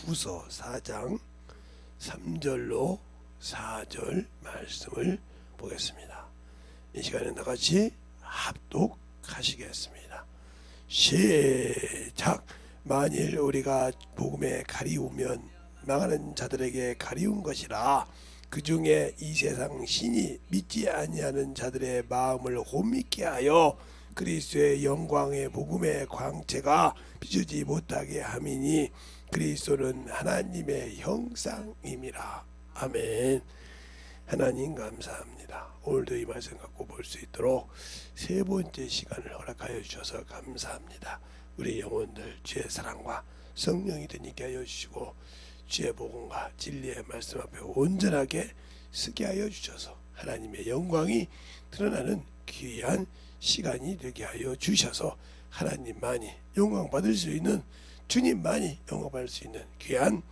야고보서 4장 3절로 4절 말씀을 보겠습니다. 이 시간에 다같이 합독하시겠습니다. 시작. 만일 우리가 복음에 가리우면 망하는 자들에게 가리운 것이라. 그 중에 이 세상 신이 믿지 아니하는 자들의 마음을 혼미케 하여 그리스도의 영광의 복음의 광채가 비추지 못하게 함이니 그리스도는 하나님의 형상임이라. 아멘. 하나님 감사합니다. 오늘도 이 말씀 갖고 볼 수 있도록 세 번째 시간을 허락하여 주셔서 감사합니다. 우리 영혼들 주의 사랑과 성령이 되니게 하여 주시고 주의 복음과 진리의 말씀 앞에 온전하게 서게 하여 주셔서 하나님의 영광이 드러나는 귀한 시간이 되게 하여 주셔서 하나님만이 영광 받을 수 있는, 주님만이 영광 받을 수 있는 귀한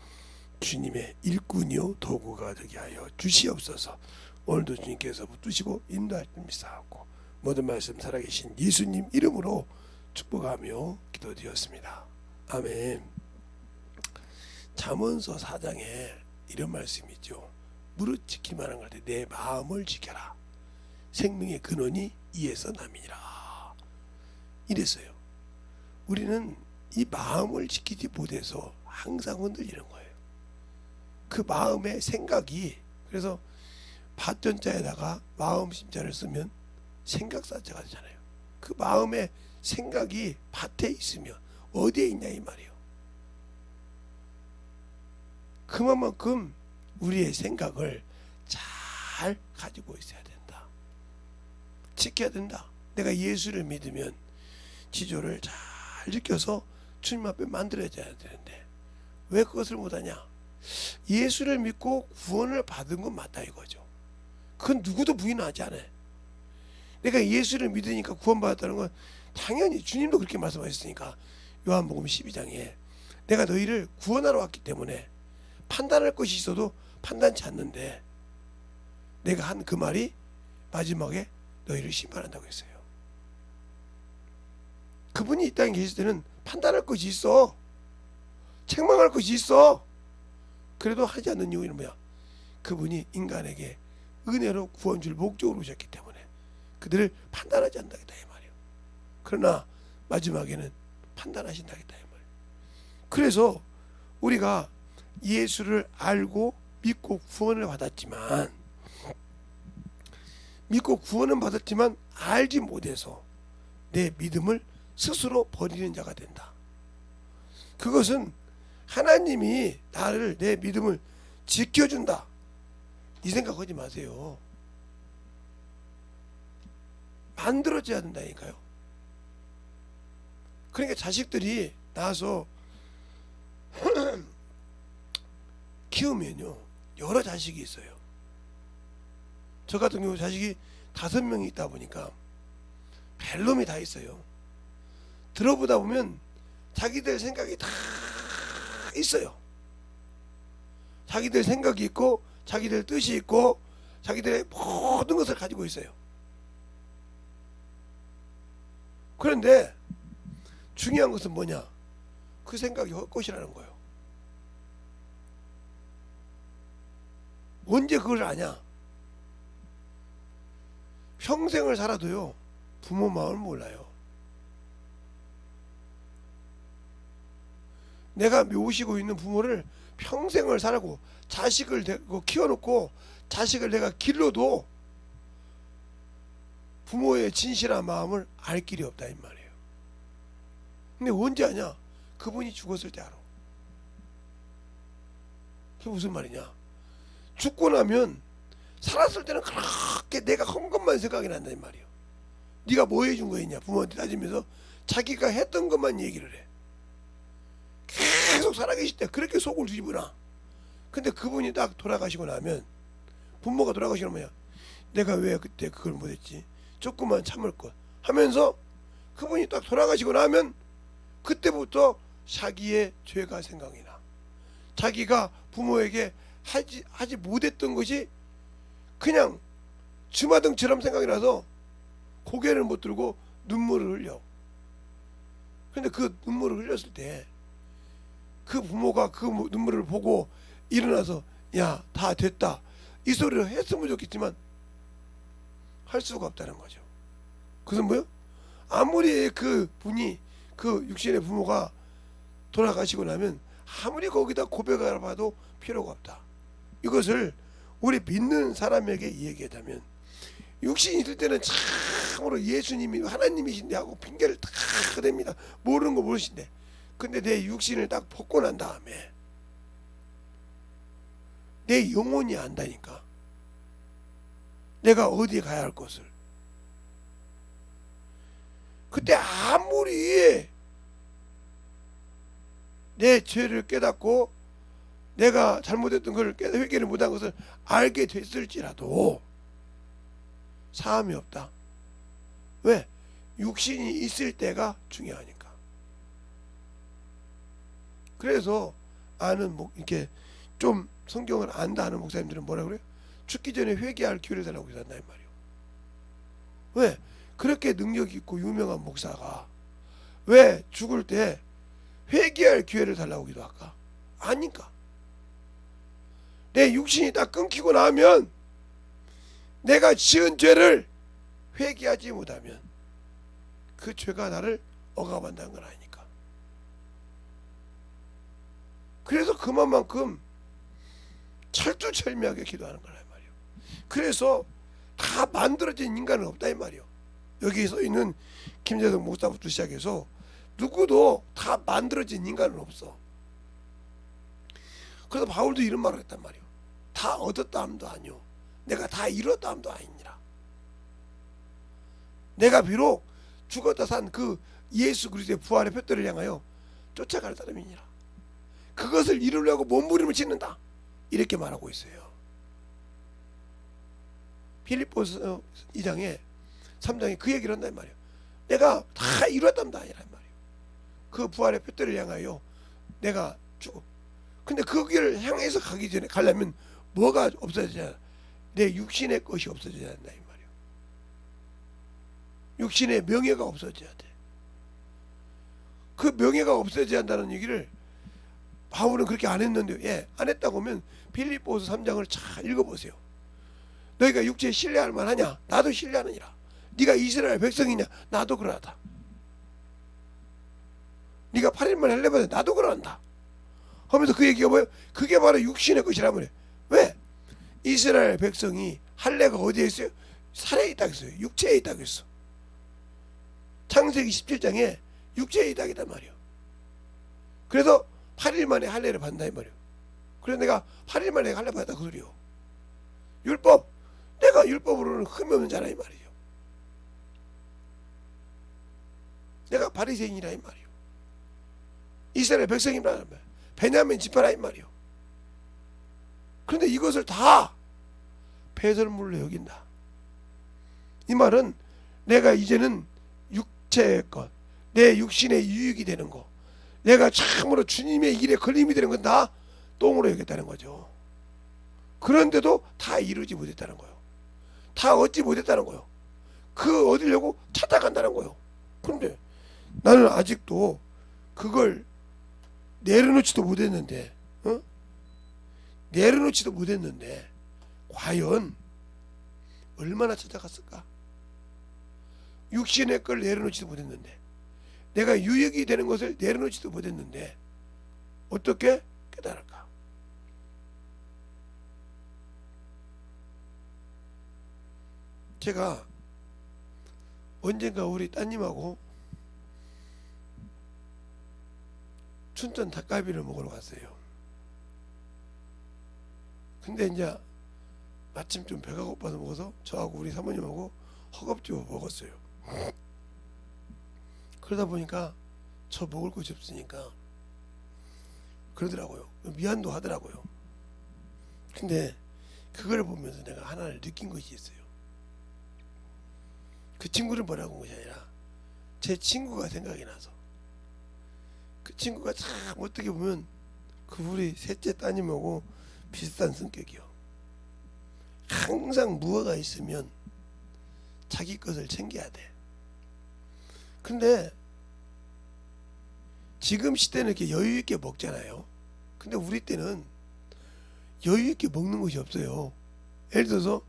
주님의 일꾼이요 도구가 되게 하여 주시옵소서. 오늘도 주님께서 붙드시고 인도할 줄 믿사옵고 모든 말씀 살아계신 예수님 이름으로 축복하며 기도드렸습니다. 아멘. 잠언서 4장에 이런 말씀이 있죠. 무릇 지킬만한 걸 때 내 마음을 지켜라. 생명의 근원이 이에서 남이니라. 이랬어요. 우리는 이 마음을 지키지 못해서 항상 흔들리는 거예요. 그 마음의 생각이, 그래서 밭전자에다가 마음 심자를 쓰면 생각사자가 되잖아요. 그 마음의 생각이 밭에 있으면 어디에 있냐 이 말이에요. 그만큼 우리의 생각을 잘 가지고 있어야 된다. 지켜야 된다. 내가 예수를 믿으면 지조를 잘 지켜서 주님 앞에 만들어야 되는데 왜 그것을 못하냐? 예수를 믿고 구원을 받은 건 맞다 이거죠. 그건 누구도 부인하지 않아요. 내가 예수를 믿으니까 구원받았다는 건 당연히 주님도 그렇게 말씀하셨으니까 요한복음 12장에 내가 너희를 구원하러 왔기 때문에 판단할 것이 있어도 판단치 않는데 내가 한 그 말이 마지막에 너희를 심판한다고 했어요. 그분이 이 땅에 계실 때는 판단할 것이 있어, 책망할 것이 있어. 그래도 하지 않는 이유는 뭐야? 그분이 인간에게 은혜로 구원 줄 목적으로 오셨기 때문에 그들을 판단하지 않는다겠다 이 말이에요. 그러나 마지막에는 판단하신다겠다 이 말이에요. 그래서 우리가 예수를 알고 믿고 구원을 받았지만 알지 못해서 내 믿음을 스스로 버리는 자가 된다. 그것은 하나님이 나를, 내 믿음을 지켜준다 이 생각하지 마세요. 만들어져야 된다니까요. 그러니까 자식들이 나와서 키우면요 여러 자식이 있어요. 저 같은 경우 자식이 5명이 있다 보니까 벨놈이 다 있어요. 들어보다 보면 자기들 생각이 다 있어요. 자기들 생각이 있고 자기들 뜻이 있고 자기들의 모든 것을 가지고 있어요. 그런데 중요한 것은 뭐냐? 그 생각이 헛것이라는 거예요. 언제 그걸 아냐? 평생을 살아도요 부모 마음을 몰라요. 내가 모시고 있는 부모를 평생을 살고 자식을 키워놓고 자식을 내가 길러도 부모의 진실한 마음을 알 길이 없다 이 말이에요. 근데 언제 아냐? 그분이 죽었을 때 알아. 그게 무슨 말이냐? 죽고 나면 살았을 때는 그렇게 내가 한 것만 생각이 난다 이 말이에요. 네가 뭐 해준 거였냐? 부모한테 따지면서 자기가 했던 것만 얘기를 해. 계속 살아계실 때 그렇게 속을 뒤집어놔. 근데 그분이 딱 돌아가시고 나면, 부모가 돌아가시고 나면 내가 왜 그때 그걸 못했지? 조금만 참을 것 하면서 그분이 딱 돌아가시고 나면 그때부터 자기의 죄가 생각이 나. 자기가 부모에게 하지 못했던 것이 그냥 주마등처럼 생각이 나서 고개를 못 들고 눈물을 흘려. 그런데 그 눈물을 흘렸을 때 그 부모가 그 눈물을 보고 일어나서 야, 다 됐다 이 소리를 했으면 좋겠지만 할 수가 없다는 거죠. 그것은 뭐요? 아무리 그 분이 그 육신의 부모가 돌아가시고 나면 아무리 거기다 고백을 봐도 필요가 없다. 이것을 우리 믿는 사람에게 얘기하자면 육신이 있을 때는 참으로 예수님이 하나님이신데 하고 핑계를 다 댑니다. 모르는 거 모르신데. 근데 내 육신을 딱 벗고 난 다음에 내 영혼이 안다니까. 내가 어디에 가야 할 것을. 그때 아무리 내 죄를 깨닫고 내가 잘못했던 걸 회개를 못한 것을 알게 됐을지라도 사함이 없다. 왜? 육신이 있을 때가 중요하니까. 그래서 아는 이렇게 좀 성경을 안다 하는 목사님들은 뭐라 그래요? 죽기 전에 회개할 기회를 달라고 한다 이 말이에요. 왜? 그렇게 능력 있고 유명한 목사가 왜 죽을 때 회개할 기회를 달라고 기도할까? 아닌가? 내 육신이 다 끊기고 나면 내가 지은 죄를 회개하지 못하면 그 죄가 나를 억압한다는 걸 아니까. 그래서 그만큼 철두철미하게 기도하는 거란 말이에요. 그래서 다 만들어진 인간은 없다 이 말이에요. 여기 서 있는 김재성 목사부터 시작해서 누구도 다 만들어진 인간은 없어. 그래서 바울도 이런 말을 했단 말이에요. 다 얻었다 함도 아니요 내가 다 이뤘다 함도 아니니라. 내가 비록 죽었다 산 그 예수 그리스도의 부활의 표대를 향하여 쫓아갈 사람이니라. 그것을 이루려고 몸부림을 짓는다. 이렇게 말하고 있어요. 빌립보서 2장에 3장에 그 얘기를 한단 말이에요. 내가 다 이뤘답니다 아니란 말이에요. 그 부활의 표대를 향하여 내가 죽어. 근데 그 길을 향해서 가기 전에 가려면 뭐가 없어져야 내 육신의 것이 없어져야 한다 이 말이에요. 육신의 명예가 없어져야 돼. 그 명예가 없어져야 한다는 얘기를 바울은 그렇게 안 했는데, 예, 안 했다고 하면 빌립보서 3장을 잘 읽어보세요. 너희가 육체에 신뢰할 만하냐? 나도 신뢰하느니라. 네가 이스라엘 백성이냐? 나도 그러하다. 네가 8일만 할례받아? 나도 그러한다. 하면서 그 얘기가 뭐예요? 그게 바로 육신의 것이라 말이에요. 왜? 이스라엘 백성이 할례가 어디에 있어요? 살에 있다고 했어요. 육체에 있다고 했어. 창세기 17장에 육체에 있다고 했단 말이에요. 그래서 8일 만에 할례를 받는다 이 말이에요. 그래서 내가 8일 만에 할례 받았다 그 소리요. 율법, 내가 율법으로는 흠이 없는 자라 이 말이에요. 내가 바리새인이라 이 말이에요. 이스라엘 백성이라 말이에요. 베냐민 지파라 이 말이에요. 그런데 이것을 다 배설물로 여긴다. 이 말은 내가 이제는 육체의 것, 내 육신의 유익이 되는 거, 내가 참으로 주님의 일에 걸림이 되는 건 다 똥으로 여겼다는 거죠. 그런데도 다 이루지 못했다는 거예요. 다 얻지 못했다는 거예요. 그 얻으려고 찾아간다는 거예요. 그런데 나는 아직도 그걸 내려놓지도 못했는데, 내려놓지도 못했는데 과연 얼마나 찾아갔을까? 육신의 걸 내려놓지도 못했는데, 내가 유익이 되는 것을 내려놓지도 못했는데 어떻게 깨달을까? 제가 언젠가 우리 따님하고 춘천 닭갈비를 먹으러 갔어요. 근데 이제 마침 좀 배가 고파서 먹어서 저하고 우리 사모님하고 허겁지겁 먹었어요. 그러다 보니까 저 먹을 것이 없으니까 그러더라고요. 미안도 하더라고요. 근데 그걸 보면서 내가 하나를 느낀 것이 있어요. 그 친구를 뭐라고 한 것이 아니라 제 친구가 생각이 나서, 그 친구가 참 어떻게 보면 그 우리 셋째 따님하고 비슷한 성격이요. 항상 무엇가 있으면 자기 것을 챙겨야 돼. 근데 지금 시대는 이렇게 여유 있게 먹잖아요. 근데 우리 때는 여유 있게 먹는 것이 없어요. 예를 들어서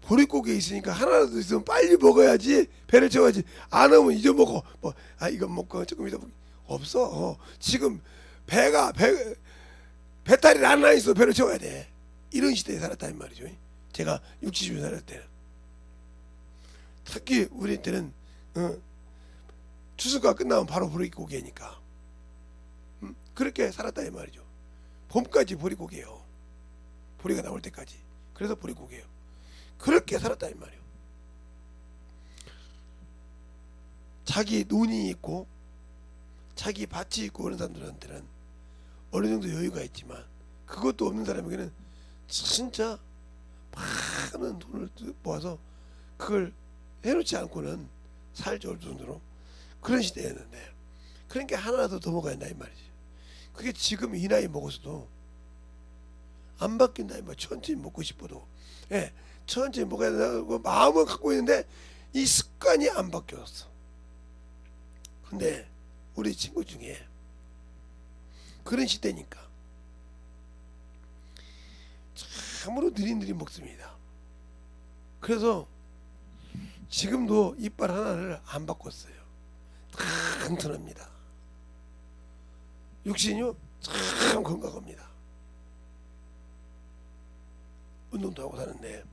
보릿고기에 있으니까 하나라도 있으면 빨리 먹어야지, 배를 채워야지. 안 하면 잊어먹어. 뭐 이거 먹고 조금 이따 없어. 지금 배탈이 하나 있어 배를 채워야 돼. 이런 시대에 살았다는 말이죠. 제가 60, 70년 살았을 때는. 특히 우리 때는 추수가 끝나면 바로 보릿고기니까 그렇게 살았다는 말이죠. 봄까지 보릿고기예요. 보리가 나올 때까지. 그래서 보릿고기예요. 그렇게 살았다는 말이에요. 자기 논이 있고 자기 밭이 있고 그런 사람들한테는 어느 정도 여유가 있지만, 그것도 없는 사람에게는 진짜 많은 돈을 모아서 그걸 해놓지 않고는 살지 올 정도로 그런 시대였는데, 그러니까 하나라도 더 먹어야 한다 이 말이지. 그게 지금 이 나이 먹어서도 안 바뀐다 이 말. 천천히 먹고 싶어도 천천히 먹어야 된다고 마음은 갖고 있는데 이 습관이 안 바뀌었어. 근데 우리 친구 중에 그런 시대니까 참으로 느릿느릿 먹습니다. 그래서 지금도 이빨 하나를 안 바꿨어요. 튼튼합니다. 육신이요 참 건강합니다. 운동도 하고 사는데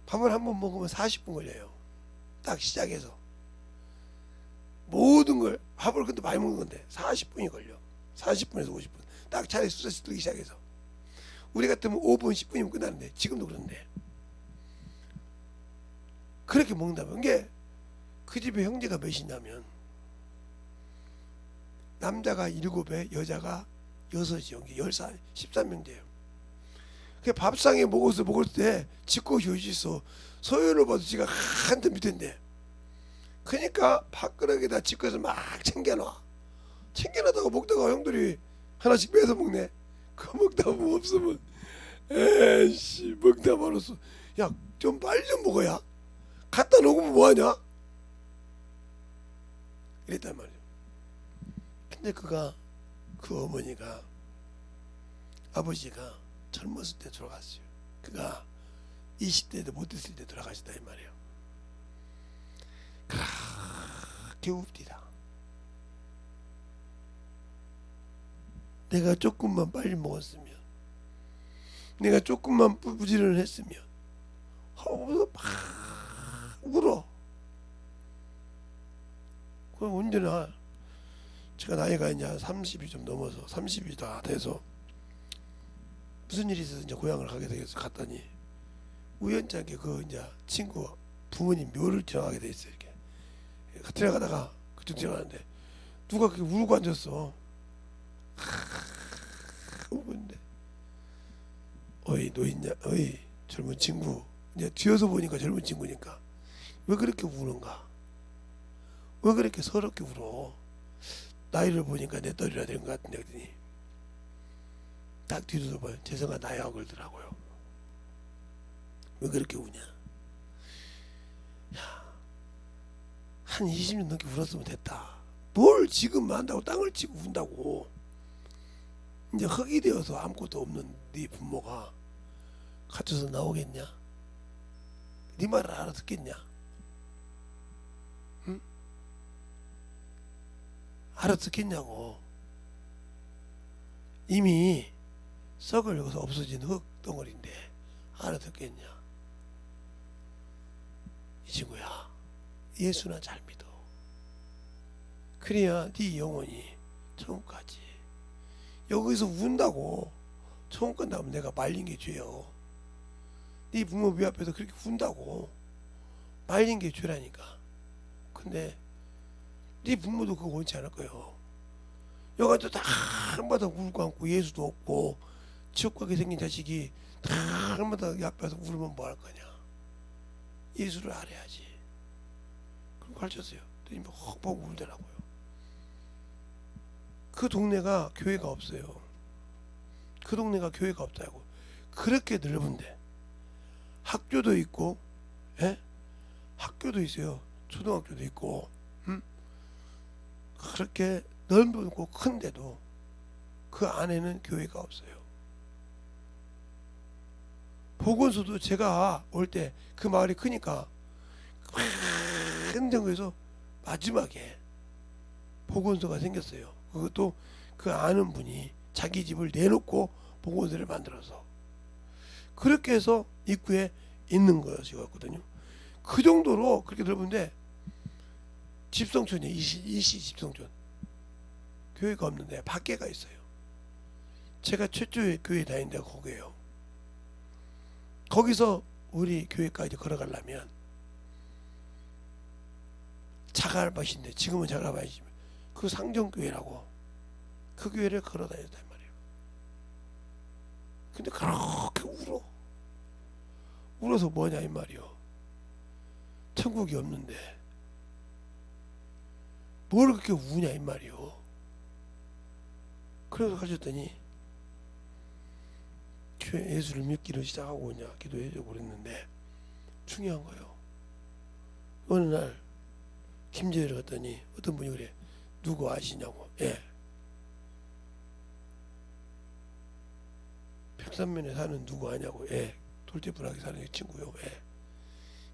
밥을 한 번 먹으면 40분 걸려요. 딱 시작해서 모든 걸, 밥을 근데 많이 먹는 건데 40분이 걸려. 40분에서 50분 딱 차례 숫자 들기 시작해서. 우리 같으면 5분 10분이면 끝나는데 지금도 그런데 그렇게 먹는다면, 이게 그 집에 형제가 몇이냐면 남자가 7에 여자가 6이요. 10살 13명제예요. 그 밥상에 먹을 때 짓고 효시있어. 소연을 봐도 지가 한참 밑인데, 그러니까 밥그릇에다 짓고서 막 챙겨놔다가 먹다가 형들이 하나씩 빼서 먹네. 그 먹다 뭐 없으면 에이씨 먹다 말았어. 야 좀 빨리 좀 먹어야 갖다 놓으면 뭐하냐 이랬단 말이야. 근데 그 어머니가, 아버지가 젊었을 때 돌아갔어요. 그가 20대도 못 됐을 때 돌아가셨다 이 말이에요. 그렇게 웁디다. 내가 조금만 빨리 먹었으면, 내가 조금만 부지런을 했으면 하고서 막 울어. 그럼 언제나 제가 나이가 이제 30이 좀 넘어서 30이 다 돼서 무슨 일이 있어서 이제 고향을 가게 되겠어. 갔더니 우연찮게 그 이제 친구 부모님 묘를 지나가게 돼 있어. 이렇게 지나가다가 그쪽 지나가는데 누가 그렇게 울고 앉았어. 울고 있는데, 어이 노인냐, 어이 젊은 친구. 이제 뒤에서 보니까 젊은 친구니까 왜 그렇게 우는가? 왜 그렇게 서럽게 울어? 나이를 보니까 내 떨이라 되는 것 같은데, 그랬더니 딱 뒤로 봐요. 재성아 나이하고 그러더라고요. 왜 그렇게 우냐? 야, 한 20년 넘게 울었으면 됐다. 뭘 지금 한다고 땅을 치고 운다고. 이제 흙이 되어서 아무것도 없는 네 부모가 갇혀서 나오겠냐? 네 말을 알아듣겠냐? 응? 알아듣겠냐고. 이미 썩을려서 없어진 흙 덩어리인데 알아듣겠냐? 이 친구야, 예수나 잘 믿어. 그래야 네 영혼이 천국 가지. 여기서 운다고 천국 간다면 내가 말린 게 죄요. 네 부모 미 앞에서 그렇게 운다고 말린 게 죄라니까. 근데 네 부모도 그거 원치 않을 거예요. 여기서 다 한마다 울고 앉고 예수도 없고 지옥 가게 생긴 자식이 다 한마다 앞에서 울면 뭐 할 거냐? 예수를 알아야지. 그럼 가르쳤어요. 또 헉 보고 울더라고요. 그 동네가 교회가 없어요. 그 동네가 교회가 없다고. 그렇게 넓은데 학교도 있고, 학교도 있어요. 초등학교도 있고, 그렇게 넓고 큰데도 그 안에는 교회가 없어요. 보건소도 제가 올 때 그 마을이 크니까 큰 데에서 마지막에 보건소가 생겼어요. 그것도 그 아는 분이 자기 집을 내놓고 보건소를 만들어서 그렇게 해서 입구에 있는 것이었거든요. 그 정도로 그렇게 넓은데 집성촌이에요. 이시 집성촌. 교회가 없는데 밖에가 있어요. 제가 최초의 교회 다닌 데가 거기에요. 거기서 우리 교회까지 걸어가려면 자갈밭인데, 지금은 자갈밭이지만 그 상정교회라고 그 교회를 걸어 다녔단 말이에요. 근데 그렇게 울어서 뭐냐 이 말이요. 천국이 없는데 뭘 그렇게 우냐 이 말이요. 그래서 가셨더니 예수를 믿기를 시작하고 그냥 기도해주고 그랬는데, 중요한 거예요. 어느 날 김제를 갔더니 어떤 분이 그래, 누구 아시냐고. 예, 백산면에 사는 누구 아냐고. 예, 돌대분하게 사는 그 친구요. 예,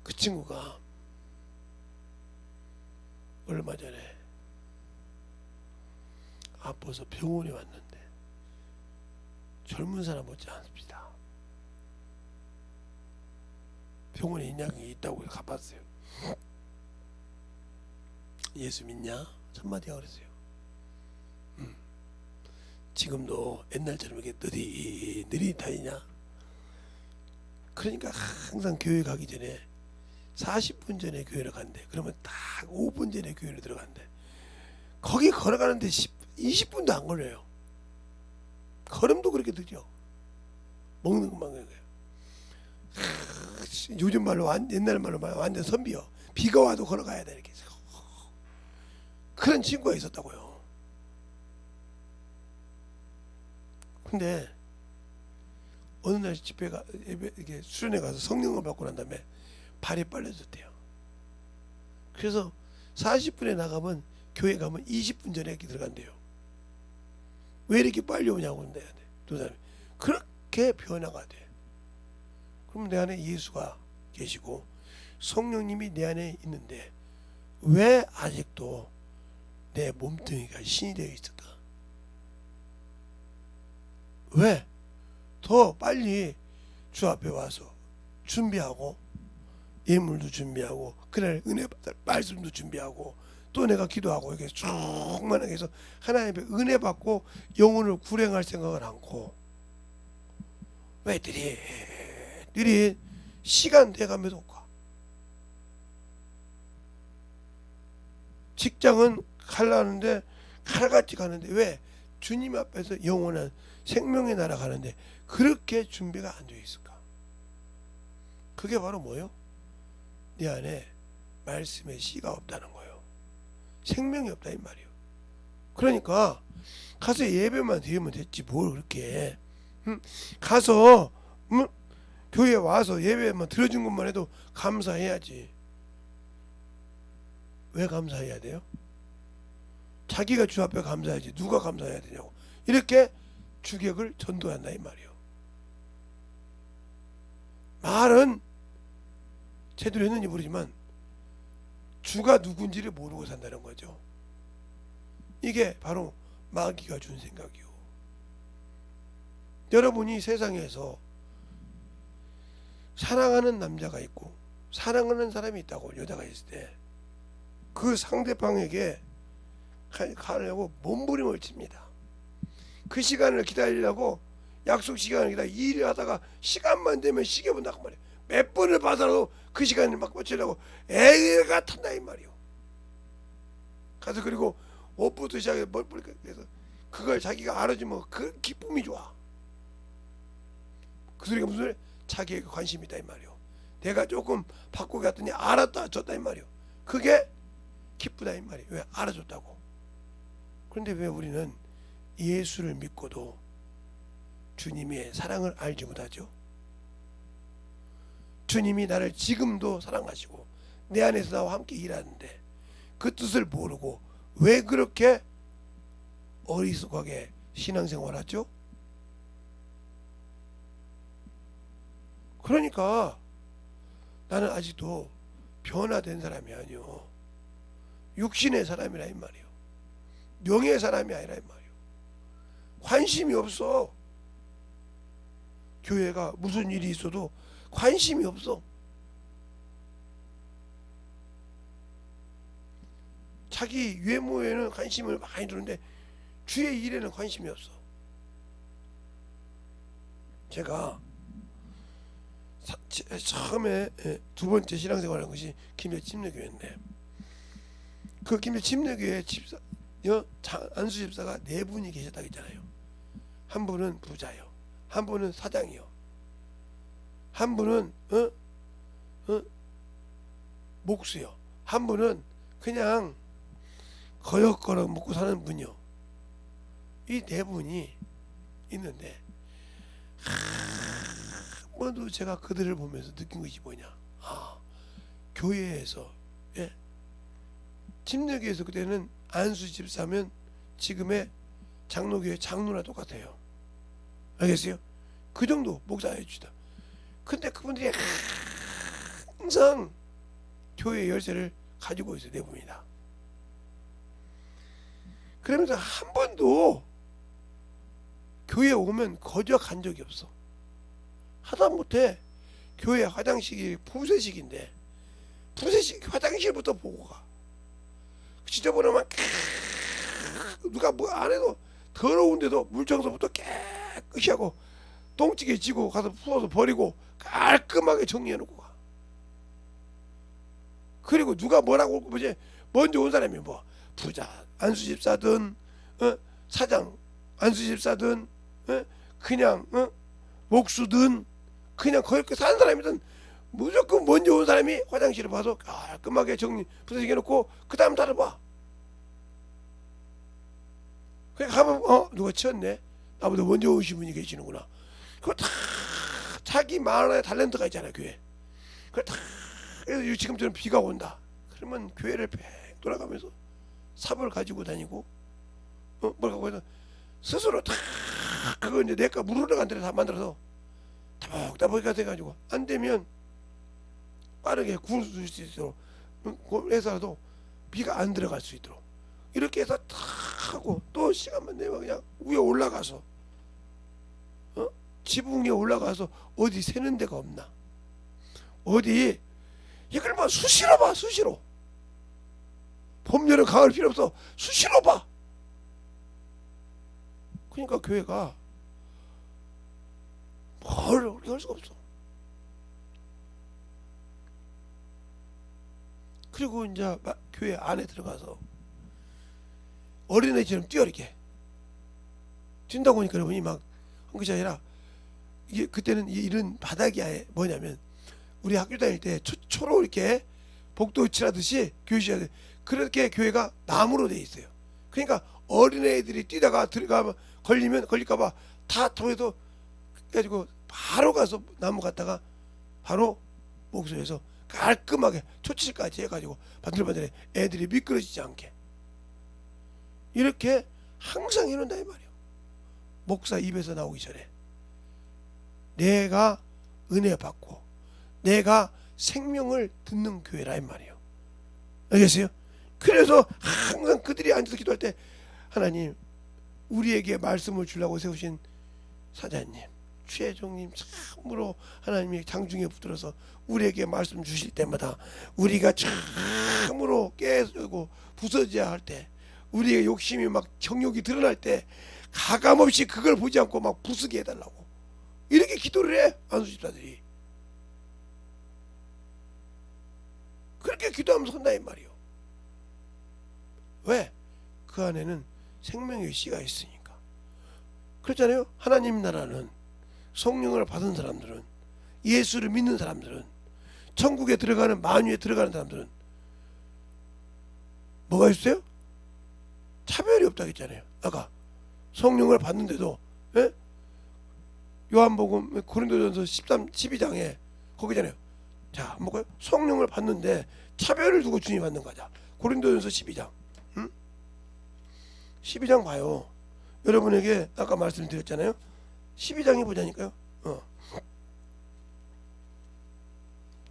그 친구가 얼마 전에 아파서 병원에 왔는데 젊은 사람 못지 않습니다. 병원에 인양이 있다고 가봤어요. 예수 믿냐? 첫마디가 그랬어요. 지금도 옛날처럼 이렇게 느릿하냐? 그러니까 항상 교회 가기 전에 40분 전에 교회를 간대. 그러면 딱 5분 전에 교회를 들어간대. 거기 걸어가는데 20분도 안 걸려요. 걸음도 그렇게 늦죠. 먹는 것만 그런 거예요. 요즘 말로 옛날 말로 완전 선비요. 비가 와도 걸어가야 돼 이렇게. 그런 친구가 있었다고요. 근데 어느 날 집회가 이게 수련회 가서 성령을 받고 난 다음에 발이 빨라졌대요. 그래서 40분에 나가면 교회 가면 20분 전에 이렇게 들어간대요. 왜 이렇게 빨리 오냐고 한대. 두 사람이 그렇게 변화가 돼. 그럼 내 안에 예수가 계시고 성령님이 내 안에 있는데 왜 아직도 내 몸뚱이가 신이 되어 있을까? 왜? 더 빨리 주 앞에 와서 준비하고, 예물도 준비하고, 그날 은혜 받을 말씀도 준비하고, 또 내가 기도하고 이렇게 충만하게 해서 하나님의 은혜 받고 영혼을 구령할 생각을 않고, 왜 느릿 시간 돼가면서 가. 직장은 가려는데 칼같이 가는데 왜? 주님 앞에서 영원한 생명의 나라 가는데 그렇게 준비가 안 되어 있을까? 그게 바로 뭐예요? 내 안에 말씀의 씨가 없다는 거예요. 생명이 없다 이 말이에요. 그러니까 가서 예배만 드리면 됐지 뭘 그렇게 가서 교회에 와서 예배만 들어준 것만 해도 감사해야지. 왜 감사해야 돼요? 자기가 주 앞에 감사해야지 누가 감사해야 되냐고. 이렇게 주객을 전도한다 이 말이에요. 말은 제대로 했는지 모르지만 주가 누군지를 모르고 산다는 거죠. 이게 바로 마귀가 준 생각이요. 여러분이 세상에서 사랑하는 남자가 있고 사랑하는 사람이 있다고, 여자가 있을 때 그 상대방에게 가려고 몸부림을 칩니다. 그 시간을 기다리려고 약속 시간을 기다려 일을 하다가 시간만 되면 시계 본다고 말이에요. 몇 번을 받아도 그 시간을 막 맞추려고 애가 탄다 이 말이에요. 가서 그리고 옷부터 시작해서 그래서 그걸 자기가 알아주면 그 기쁨이 좋아. 그 소리가 무슨 소리야? 자기에게 관심이 있다 이 말이에요. 내가 조금 바꾸고 갔더니 알았다 줬다 이 말이에요. 그게 기쁘다 이 말이에요. 왜? 알아줬다고. 그런데 왜 우리는 예수를 믿고도 주님의 사랑을 알지 못하죠? 주님이 나를 지금도 사랑하시고 내 안에서 나와 함께 일하는데 그 뜻을 모르고 왜 그렇게 어리숙하게 신앙생활 하죠? 그러니까 나는 아직도 변화된 사람이 아니요, 육신의 사람이라 이 말이요, 명예의 사람이 아니라 이 말이요. 관심이 없어. 교회가 무슨 일이 있어도 관심이 없어. 자기 외모에는 관심을 많이 두는데 주의 일에는 관심이 없어. 제가 처음에 두 번째 신앙생활한 것이 김제 침례교회인데, 그 김제 침례교회 집사 안수 집사가 네 분이 계셨다고 했잖아요. 한 분은 부자요, 한 분은 사장이요, 한 분은 목수요, 한 분은 그냥 거역거역 먹고 사는 분이요. 이 네 분이 있는데, 한 번도 제가 그들을 보면서 느낀 것이 뭐냐, 교회에서, 침례교회에서 그때는 안수 집사면 지금의 장로교회 장로나 똑같아요. 알겠어요? 그 정도 목사해 주시다. 근데 그분들이 항상 교회 열쇠를 가지고 있어요. 네 분이다. 그러면서 한 번도 교회에 오면 거적한 적이 없어. 하다못해 교회 화장실이 푸세식인데 푸세식 화장실부터 보고 가. 지저분하면 누가 뭐 안 해도 더러운데도 물청소부터 깨끗이 하고 똥찌개 지고 가서 부어서 버리고 깔끔하게 정리해놓고 가. 그리고 누가 뭐라고 뭐지, 먼저 온 사람이 뭐 부자 안수집사든 사장 안수집사든 그냥 목수든 그냥 거기 사는 사람이든 무조건 먼저 온 사람이 화장실을 봐서 깔끔하게 정리 부서지게 해놓고 그 다음 다른 봐. 그냥 가면 누가 치웠네, 나보다 먼저 오신 분이 계시는구나. 그거 다 자기 만화의 탤런트가 있잖아요, 교회. 그걸 다. 그래서 지금처럼 비가 온다 그러면 교회를 뺑 돌아가면서 삽을 가지고 다니고 뭘 갖고 해서 스스로 다 그거 이제 내가 물 흘러간 데를 다 만들어서 따박따박하게 돼가지고 안 되면 빠르게 구울 수 있도록 해서라도 비가 안 들어갈 수 있도록 이렇게 해서 탁 하고, 또 시간만 되면 그냥 위에 올라가서 지붕 위에 올라가서 어디 새는 데가 없나, 어디 이걸 뭐 수시로 봐, 수시로. 봄, 여름, 가을 필요 없어, 수시로 봐. 그러니까 교회가 뭘 우리가 할 수가 없어. 그리고 이제 교회 안에 들어가서 어린애처럼 뛰어리게 뛴다고 하니까 여러분이 막 한 것이 아니라, 이게 그때는 이런 바닥이 아예 뭐냐면 우리 학교 다닐 때 초로 이렇게 복도 칠하듯이 교실해야 돼. 그렇게 교회가 나무로 돼 있어요. 그러니까 어린애들이 뛰다가 들어가면 걸릴까봐 다 통해서 가지고 바로 가서 나무 갔다가 바로 목소리에서 깔끔하게 초칠까지 해가지고 반들반들해 애들이 미끄러지지 않게 이렇게 항상 이런다 이 말이에요. 목사 입에서 나오기 전에 내가 은혜 받고 내가 생명을 듣는 교회라 이 말이에요. 알겠어요? 그래서 항상 그들이 앉아서 기도할 때 하나님 우리에게 말씀을 주려고 세우신 사자님 최종님 참으로 하나님이 장중에 붙들어서 우리에게 말씀 주실 때마다 우리가 참으로 깨지고 부서져야 할 때, 우리의 욕심이 막 정욕이 드러날 때 가감없이 그걸 보지 않고 막 부수게 해달라고 이렇게 기도를 해. 안수집사들이 그렇게 기도하면서 한다 이 말이요. 왜? 그 안에는 생명의 씨가 있으니까. 그렇잖아요. 하나님 나라는 성령을 받은 사람들은, 예수를 믿는 사람들은, 천국에 들어가는 만유에 들어가는 사람들은 뭐가 있어요? 차별이 없다고 했잖아요. 아까 성령을 받는데도, 예? 요한복음 고린도전서 12장에 거기잖아요. 자, 한번 볼까요? 성령을 받는데 차별을 두고 주님 받는 거자. 고린도전서 12장. 12장 봐요. 여러분에게 아까 말씀드렸잖아요. 12장에 보자니까요.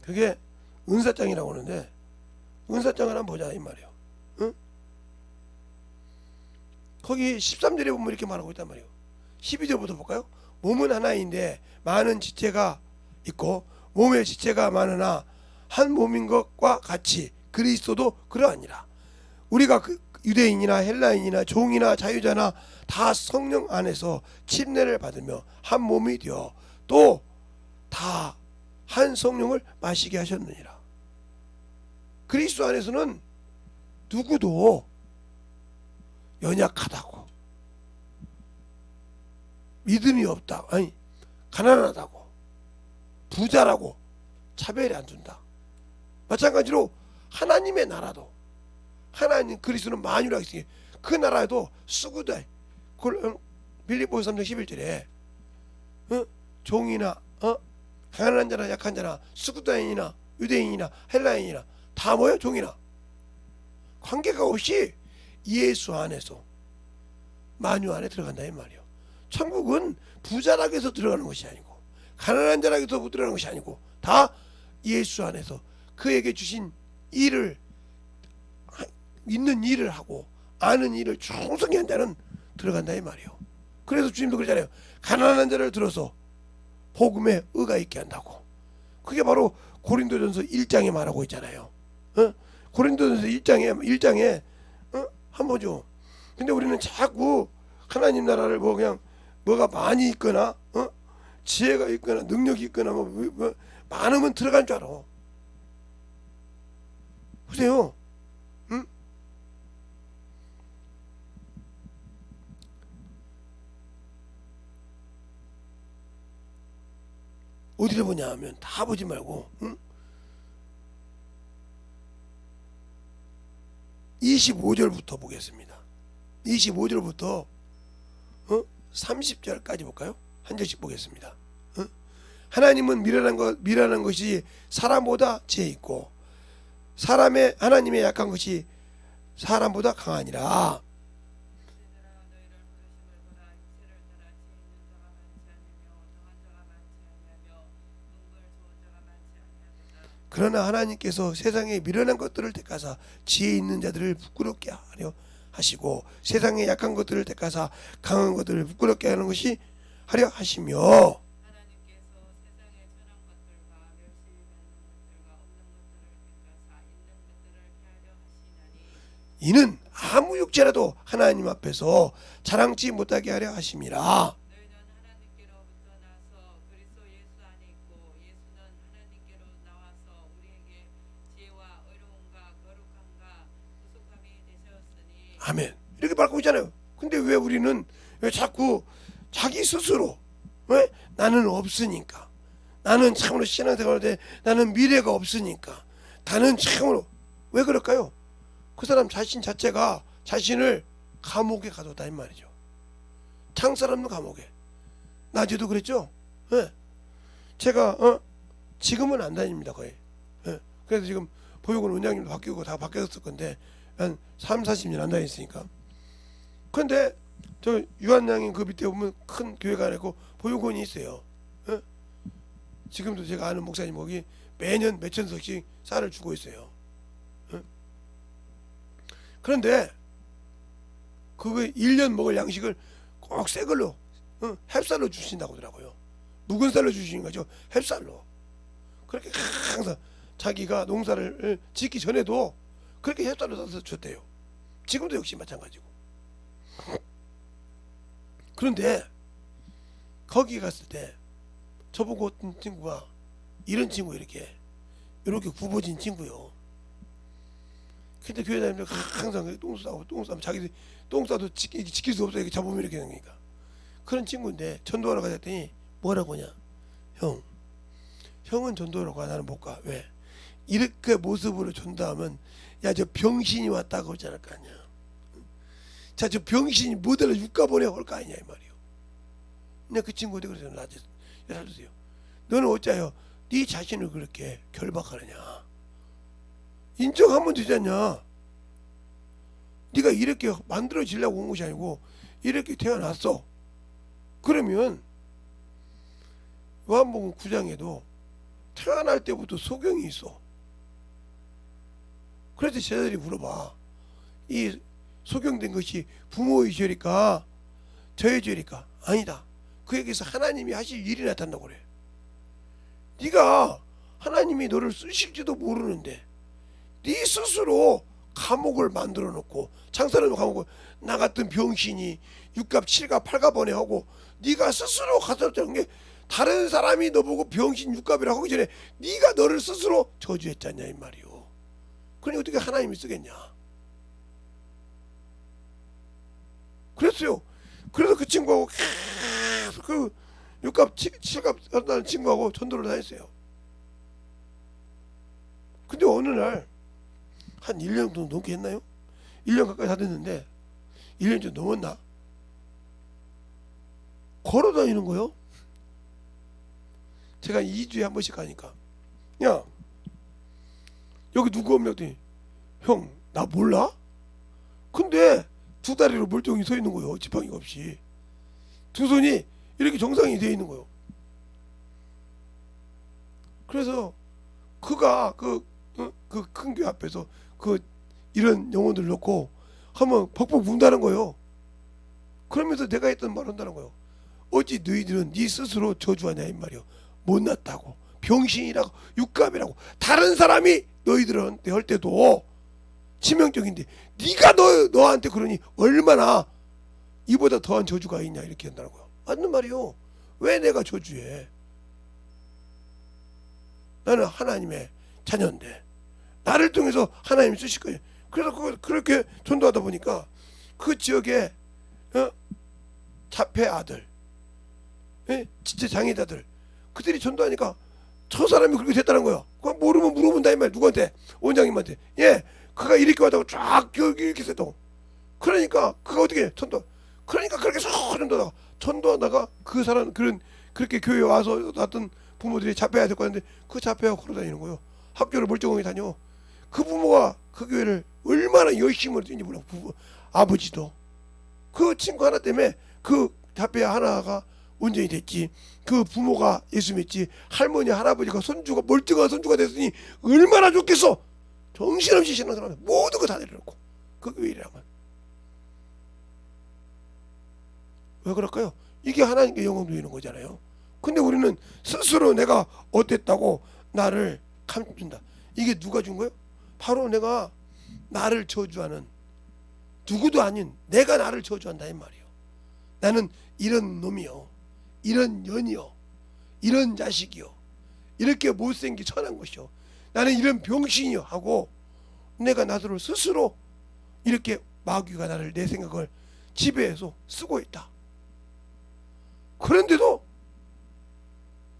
그게 은사장이라고 하는데 은사장을 한번 보자 이 말이에요. 응? 거기 13절에 보면 이렇게 말하고 있단 말이에요. 12절부터 볼까요? 몸은 하나인데 많은 지체가 있고 몸의 지체가 많으나 한 몸인 것과 같이 그리스도도 그러하니라. 우리가 유대인이나 헬라인이나 종이나 자유자나 다 성령 안에서 침례를 받으며 한 몸이 되어 또 다 한 성령을 마시게 하셨느니라. 그리스도 안에서는 누구도 연약하다고, 믿음이 없다, 아니 가난하다고, 부자라고 차별이 안 둔다. 마찬가지로 하나님의 나라도, 하나님 그리스도는 만유라고 했으니 그 나라에도 쓰구다. 빌립보서 3장 11절에 종이나 가난한 자나 약한 자나 스쿠다인이나 유대인이나 헬라인이나 다 뭐예요? 종이나 관계가 없이 예수 안에서 만유 안에 들어간다 이 말이에요. 천국은 부자라고 해서 들어가는 것이 아니고 가난한 자라고 해서 들어가는 것이 아니고 다 예수 안에서 그에게 주신 일을 있는 일을 하고 아는 일을 충성히 한 자는 들어간다 이 말이에요. 그래서 주님도 그러잖아요. 가난한 자를 들어서 복음에 의가 있게 한다고. 그게 바로 고린도전서 1장에 말하고 있잖아요. 고린도전서 1장에 한번 보죠. 근데 우리는 자꾸 하나님 나라를 뭐 그냥 뭐가 많이 있거나 지혜가 있거나 능력이 있거나 뭐 많으면 들어간 줄 알아. 보세요. 어디를 보냐 하면 다 보지 말고 25절부터 보겠습니다. 25절부터 30절까지 볼까요? 한 절씩 보겠습니다. 하나님은 미련한 것이 사람보다 지혜 있고 하나님의 약한 것이 사람보다 강하니라. 그러나 하나님께서 세상에 미련한 것들을 택하사 지혜 있는 자들을 부끄럽게 하려 하시고 세상에 약한 것들을 택하사 강한 것들을 부끄럽게 하는 것이 하려 하시며 하나님께서 세상에 천한 것들과 멸시받는 것들과 없는 것들을 택하사 있는 것들을 피하려 하시나니 이는 아무 육체라도 하나님 앞에서 자랑치 못하게 하려 하심이라. 아멘. 이렇게 말하고 있잖아요. 근데 왜 우리는 왜 자꾸 자기 스스로 왜 나는 없으니까 나는 참으로 신앙생활 때 나는 미래가 없으니까 나는 참으로 왜 그럴까요? 그 사람 자신 자체가 자신을 감옥에 가뒀다 이 말이죠. 창사람도 감옥에. 낮에도 그랬죠. 예. 제가 지금은 안 다닙니다 거의. 예. 그래서 지금 보육원 원장님도 바뀌고 다 바뀌었을 건데 한 30-40년 안 다녔으니까. 그런데 저 유한양인 그 밑에 보면 큰 교회가 하나 있고 보육원이 있어요. 예? 지금도 제가 아는 목사님 거기 매년 몇천 석씩 쌀을 주고 있어요. 예? 그런데 그거 1년 먹을 양식을 꼭 새 걸로 햅쌀로 주신다고 하더라고요. 묵은 쌀로 주시는 거죠. 햅쌀로. 그렇게 항상 자기가 농사를 짓기 전에도 그렇게 햅쌀로 사서 줬대요. 지금도 역시 마찬가지고. 그런데 거기 갔을 때 저보고 어떤 친구가 이런 친구 이렇게 굽어진 친구요. 근데 교회 다니면 항상 똥 싸고 자기 똥 싸도 지킬 수 없어. 이렇게 잡으면 이렇게 되는 거니까. 그런 친구인데 전도하러 가자더니 뭐라고 하냐. 형은 전도하러 가. 나는 못 가. 왜? 이렇게 모습으로 전도하면 야 저 병신이 왔다고 하지 않을 거 아니야. 자 저 병신이 뭐들을 육가보내 올 거 아니냐 이 말이요. 근데 그 친구들이 그래서 나한테 살려주세요. 너는 어째요 네 자신을 그렇게 결박하느냐. 인정하면 되지 않냐. 네가 이렇게 만들어지려고 온 것이 아니고 이렇게 태어났어. 그러면 요한복음 9장에도 태어날 때부터 소경이 있어. 그래서 제자들이 물어봐. 이 소경된 것이 부모의 죄일까 저의 죄일까? 아니다. 그에게서 하나님이 하실 일이 나타난다고 그래. 네가 하나님이 너를 쓰실지도 모르는데 네 스스로 감옥을 만들어 놓고 창사는 감옥을 나 같은 병신이 6갑 7갑 8갑 번뇌하고 네가 스스로 가졌다는 게 다른 사람이 너보고 병신 6갑이라고 하기 전에 네가 너를 스스로 저주했잖냐 이 말이요. 그러니 어떻게 하나님이 쓰겠냐. 그랬어요. 그래서 그 친구하고 그 6갑 7갑 한다는 친구하고 전도를 다녔어요. 근데 어느 날 한 1년 정도 넘게 했나요? 1년 가까이 다 됐는데 1년 좀 넘었나? 걸어 다니는 거요. 제가 2주에 한 번씩 가니까 야 여기 누구 없냐 했더니 형 나 몰라? 근데 두 다리로 멀쩡히 서 있는 거요. 지팡이가 없이 두 손이 이렇게 정상이 돼 있는 거요. 그래서 그가 그 큰 교회 앞에서 이런 영혼들 놓고 하면 벅벅 운다는 거요. 그러면서 내가 했던 말 한다는 거요. 어찌 너희들은 네 스스로 저주하냐 이 말이요. 못났다고 병신이라고 육갑이라고 다른 사람이 너희들한테 할 때도 치명적인데 네가 너한테 그러니 얼마나 이보다 더한 저주가 있냐 이렇게 한다는 거요. 맞는 말이요. 왜 내가 저주해? 나는 하나님의 자녀인데 나를 통해서 하나님이 쓰실 거예요. 그래서 그렇게 전도하다 보니까 그 지역에 자폐 아들, 진짜 장애자들 그들이 전도하니까 저 사람이 그렇게 됐다는 거예요. 그거 모르면 물어본다 이 말. 누구한테? 원장님한테. 예, 그가 이렇게 왔다고 쫙 이렇게 했다고. 그러니까 그가 어떻게 전도? 그러니까 그렇게 쏙 전도하다가 그 사람 그렇게 교회에 와서 어떤 부모들이 자폐해야 될 거 같은데 그 자폐하고 걸어 다니는 거예요. 학교를 멀쩡하게 다녀. 그 부모가 그 교회를 얼마나 열심히 했는지 몰라. 아버지도 그 친구 하나 때문에 그 자폐 하나가 온전히 됐지. 그 부모가 예수 믿지. 할머니 할아버지가 손주가 멀쩡한 손주가 됐으니 얼마나 좋겠어. 정신없이 신는 사람 모든 거 다 내려놓고 그 교회라면 왜 그럴까요? 이게 하나님께 영광 돌리는 거잖아요. 근데 우리는 스스로 내가 어땠다고 나를 감춘다. 이게 누가 준 거예요? 바로 내가 나를 저주하는 누구도 아닌 내가 나를 저주한다 이 말이에요. 나는 이런 놈이요, 이런 년이요, 이런 자식이요, 이렇게 못생기 천한 것이요, 나는 이런 병신이요 하고 내가 나를 스스로 이렇게 마귀가 나를 내 생각을 지배해서 쓰고 있다. 그런데도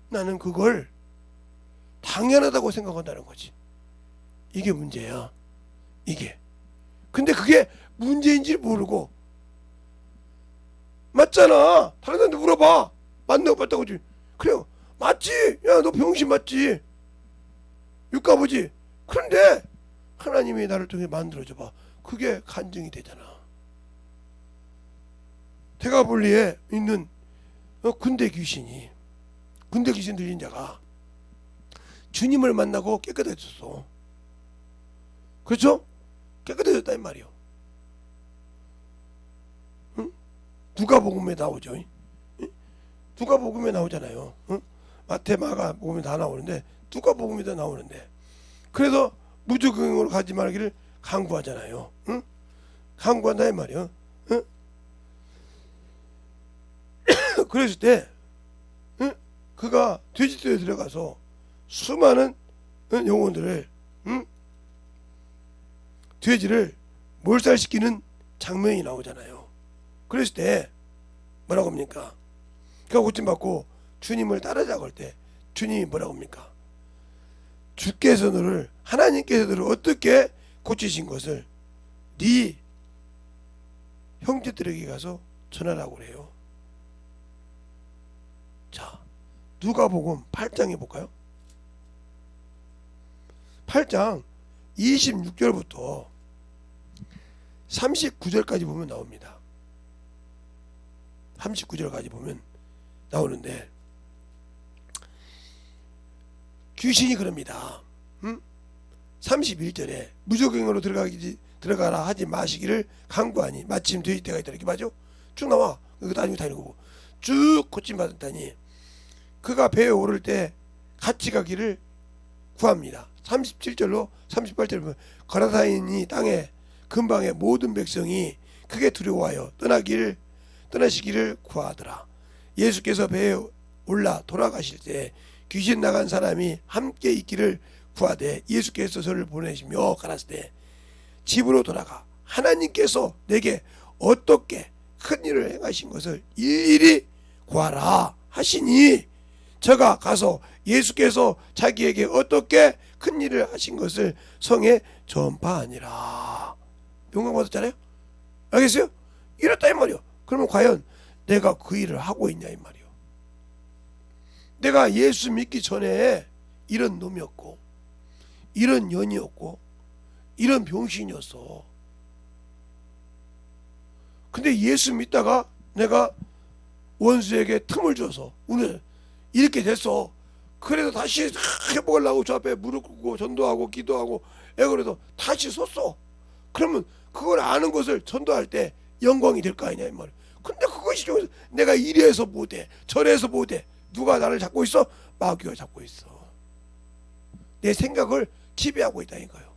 나는 그걸 당연하다고 생각한다는 거지. 이게 문제야. 이게. 근데 그게 문제인지 모르고 맞잖아. 다른 사람한테 물어봐. 맞나고 맞다고 하지. 그래요. 맞지. 야 너 병신 맞지. 육가보지. 그런데 하나님이 나를 통해 만들어줘봐. 그게 간증이 되잖아. 대가볼리에 있는 군대 귀신 들린 자가 주님을 만나고 깨끗해졌어. 그렇죠? 깨끗해졌다 이 말이요. 응? 누가복음에 나오죠. 응? 누가복음에 나오잖아요. 응? 마태, 마가 복음에 다 나오는데 누가복음에도 나오는데 그래서 무주경으로 가지 말기를 강구하잖아요. 응? 강구한다 이 말이요. 응? 그랬을 때 응? 그가 돼지떼에 들어가서 수많은 영혼들을 돼지를 몰살시키는 장면이 나오잖아요. 그랬을 때 뭐라고 합니까? 그가 고침받고 주님을 따르자고 할 때 주님이 뭐라고 합니까? 주께서 너를 하나님께서 너를 어떻게 고치신 것을 네 형제들에게 가서 전하라고 그래요. 자, 누가복음 8장에 볼까요? 8장 26절부터 39절까지 보면 나옵니다. 39절까지 보면 나오는데 귀신이 그럽니다. 31절에 무적행으로 들어가라 하지 마시기를 간구하니 마침 되실 때가 있다. 이렇게 봐죠. 쭉 나와. 그거 나중에 다 읽어보고 쭉 고침받았다니 그가 배에 오를 때 같이 가기를 구합니다. 37절로 38절 보면 거라사인이 땅에 근방의 모든 백성이 크게 두려워하여 떠나시기를 구하더라. 예수께서 배에 올라 돌아가실 때 귀신 나간 사람이 함께 있기를 구하되 예수께서 저를 보내시며 가라사대 때 집으로 돌아가 하나님께서 내게 어떻게 큰 일을 행하신 것을 일일이 구하라 하시니 저가 가서 예수께서 자기에게 어떻게 큰 일을 하신 것을 성에 전파하니라. 영광받았잖아요. 알겠어요? 이렇다 이 말이요. 그러면 과연 내가 그 일을 하고 있냐 이 말이요. 내가 예수 믿기 전에 이런 놈이었고 이런 년이었고 이런 병신이었어. 근데 예수 믿다가 내가 원수에게 틈을 줘서 오늘 이렇게 됐어. 그래서 다시 회복을 하고 저 앞에 무릎 꿇고 전도하고 기도하고 애걸해서 다시 섰어. 그러면 그걸 아는 것을 전도할 때 영광이 될 거 아니냐 이 말이야. 근데 그것이 내가 이래서 못해 저래서 못해. 누가 나를 잡고 있어? 마귀가 잡고 있어. 내 생각을 지배하고 있다니까요.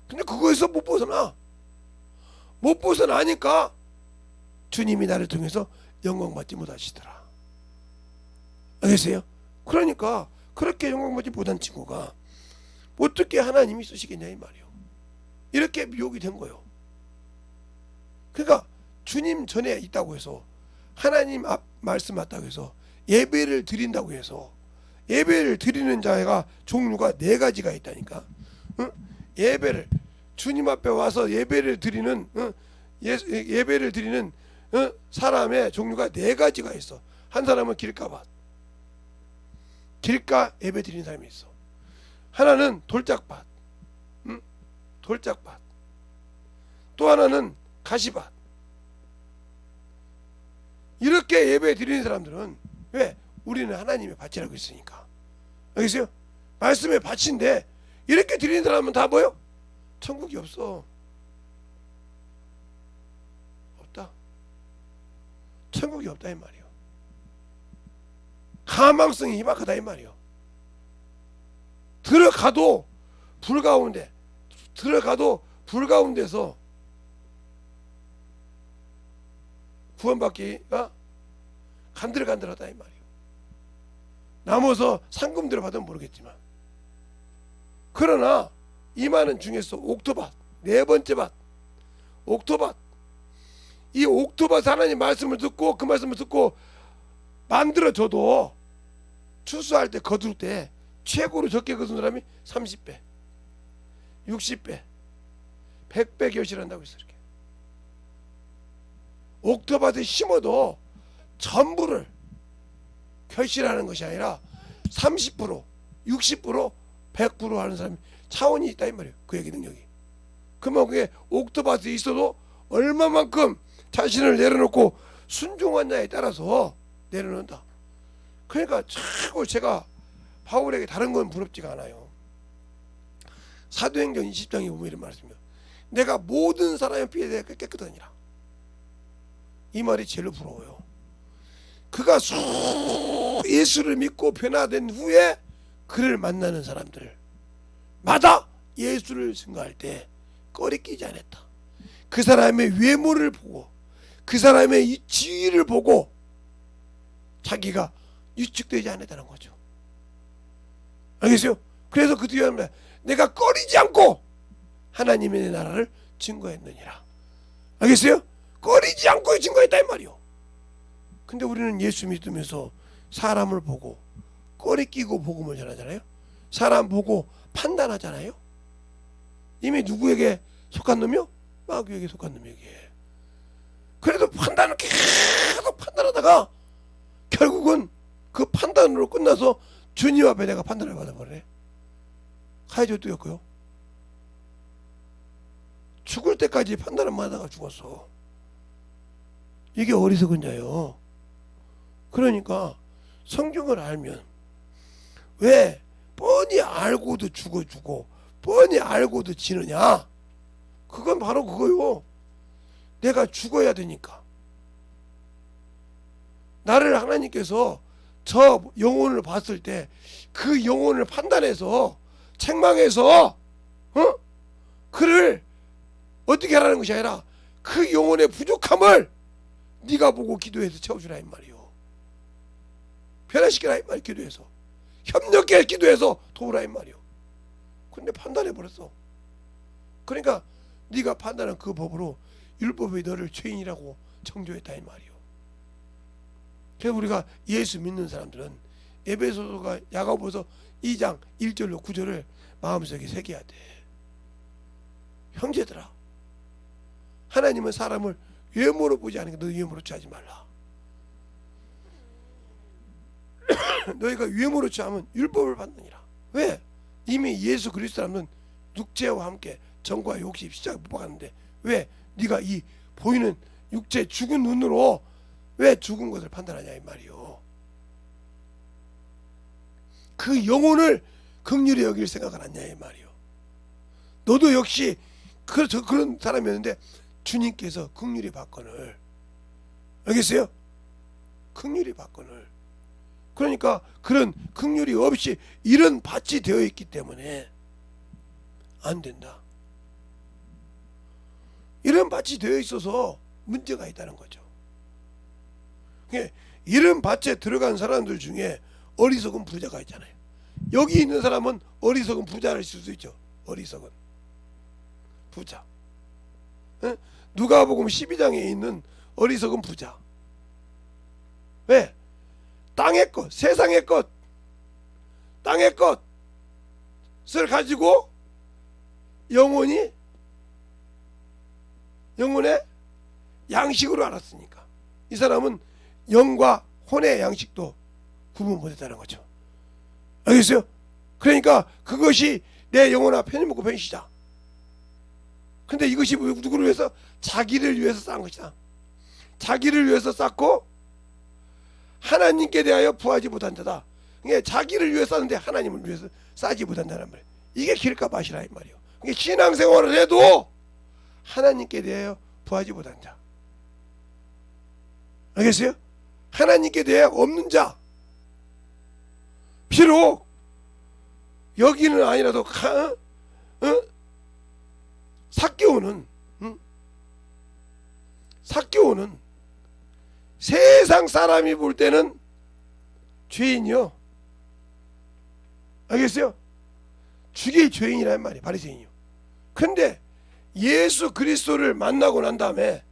근데 그거에서 못 벗어나. 못 벗어나니까 주님이 나를 통해서 영광받지 못하시더라. 알겠어요? 그러니까 그렇게 영광받지 못한 친구가 어떻게 하나님이 쓰시겠냐 이 말이요. 이렇게 미혹이 된 거예요. 그러니까 주님 전에 있다고 해서 하나님 앞 말씀 맞다고 해서 예배를 드린다고 해서 예배를 드리는 자가 종류가 4가지가 있다니까. 응? 예배를 주님 앞에 와서 예배를 드리는 예배를 드리는 사람의 종류가 4가지가 있어. 한 사람은 길가 예배 드리는 사람이 있어. 하나는 돌짝밭, 돌짝밭. 또 하나는 가시밭. 이렇게 예배 드리는 사람들은 왜? 우리는 하나님의 밭이라고 있으니까. 알겠어요? 말씀의 밭인데 이렇게 드리는 사람은 다 뭐요? 천국이 없어. 없다. 천국이 없다 이 말이요. 가망성이 희박하다 이 말이요. 들어가도 불가운데서 구원받기가 간들간들하다 이 말이요. 남아서 상금대로 받으면 모르겠지만 그러나 이 많은 중에서 옥토밭 4번째 밭 옥토밭 이 옥토밭 하나님 말씀을 듣고 그 말씀을 듣고 만들어줘도 추수할 때 거둘 때 최고로 적게 거둔 사람이 30배 60배 100배 결실한다고 했어. 이렇게 옥토밭에 심어도 전부를 결실하는 것이 아니라 30% 60% 100% 하는 사람이 차원이 있다 이 말이에요. 그에게 능력이. 그러면 그게 옥토밭에 있어도 얼마만큼 자신을 내려놓고 순종하냐에 따라서 내려놓는다. 그러니까 최고 제가 바울에게 다른 건 부럽지가 않아요. 사도행전 20장에 보면 이런 말씀이에요. 내가 모든 사람의 피에 대해 깨끗하니라. 이 말이 제일 부러워요. 그가 예수를 믿고 변화된 후에 그를 만나는 사람들마다 예수를 증거할 때 꺼리끼지 않았다. 그 사람의 외모를 보고 그 사람의 이 지위를 보고 자기가 유축되지 않았다는 거죠. 알겠어요? 그래서 그 뒤에 내가 꺼리지 않고 하나님의 나라를 증거했느니라. 알겠어요? 꺼리지 않고 증거했다 이 말이요. 근데 우리는 예수 믿으면서 사람을 보고 꺼리 끼고 복음을 전하잖아요. 사람 보고 판단하잖아요. 이미 누구에게 속한 놈이요? 마귀에게 속한 놈에게. 그래도 판단을 계속 판단하다가 결국은 그 판단으로 끝나서 주님 앞에 내가 판단을 받아버리네. 가야죠. 또 였고요. 죽을 때까지 판단을 받아가 죽었어. 이게 어리석은 자요. 그러니까 성경을 알면 왜 뻔히 알고도 죽어주고 뻔히 알고도 지느냐? 그건 바로 그거요. 내가 죽어야 되니까. 나를 하나님께서 저 영혼을 봤을 때 그 영혼을 판단해서 책망해서 그를 어떻게 하라는 것이 아니라 그 영혼의 부족함을 네가 보고 기도해서 채워주라 이 말이요. 변화시키라 이 말. 기도해서 협력해 기도해서 도우라 이 말이요. 근데 판단해버렸어. 그러니까 네가 판단한 그 법으로 율법이 너를 죄인이라고 정죄했다 이 말이요. 그래서 우리가 예수 믿는 사람들은 에베소서가 야고보서 2장 1절로 9절을 마음속에 새겨야 돼. 형제들아, 하나님은 사람을 외모로 보지 않으니까 너 외모로 취하지 말라. 너희가 외모로 취하면 율법을 받느니라. 왜? 이미 예수 그리스도라는 육체와 함께 정과 욕심 시작을 못 박았는데 왜 네가 이 보이는 육체 죽은 눈으로 왜 죽은 것을 판단하냐 이 말이요. 그 영혼을 긍휼히 여길 생각을 하냐 이 말이요. 너도 역시 그런 사람이었는데 주님께서 긍휼히 받거늘. 알겠어요? 긍휼히 받거늘. 그러니까 그런 긍휼이 없이 이런 밭이 되어 있기 때문에 안 된다. 이런 밭이 되어 있어서 문제가 있다는 거죠. 이런 밭에 들어간 사람들 중에 어리석은 부자가 있잖아요. 여기 있는 사람은 어리석은 부자를 쓸 수 있죠. 어리석은 부자. 누가복음 12장에 있는 어리석은 부자. 왜? 땅의 것, 세상의 것, 땅의 것을 가지고 영혼의 양식으로 알았으니까 이 사람은 영과 혼의 양식도 구분 못했다는 거죠. 알겠어요? 그러니까 그것이 내 영혼아 편히 먹고 편히 쉬자. 근데 이것이 누구를 위해서? 자기를 위해서 쌓은 것이다. 자기를 위해서 쌓고 하나님께 대하여 부하지 못한 자다. 그러니까 자기를 위해서 쌓는데 하나님을 위해서 쌓지 못한다는 말이에요. 이게 길가 맛이라 이 말이에요. 그러니까 신앙생활을 해도 하나님께 대하여 부하지 못한 자. 알겠어요? 하나님께 대하여 없는 자. 비록 여기는 아니라도 삭개오는 세상 사람이 볼 때는 죄인이요. 알겠어요? 죽일 죄인이란 말이에요. 바리새인이요. 근데 예수 그리스도를 만나고 난 다음에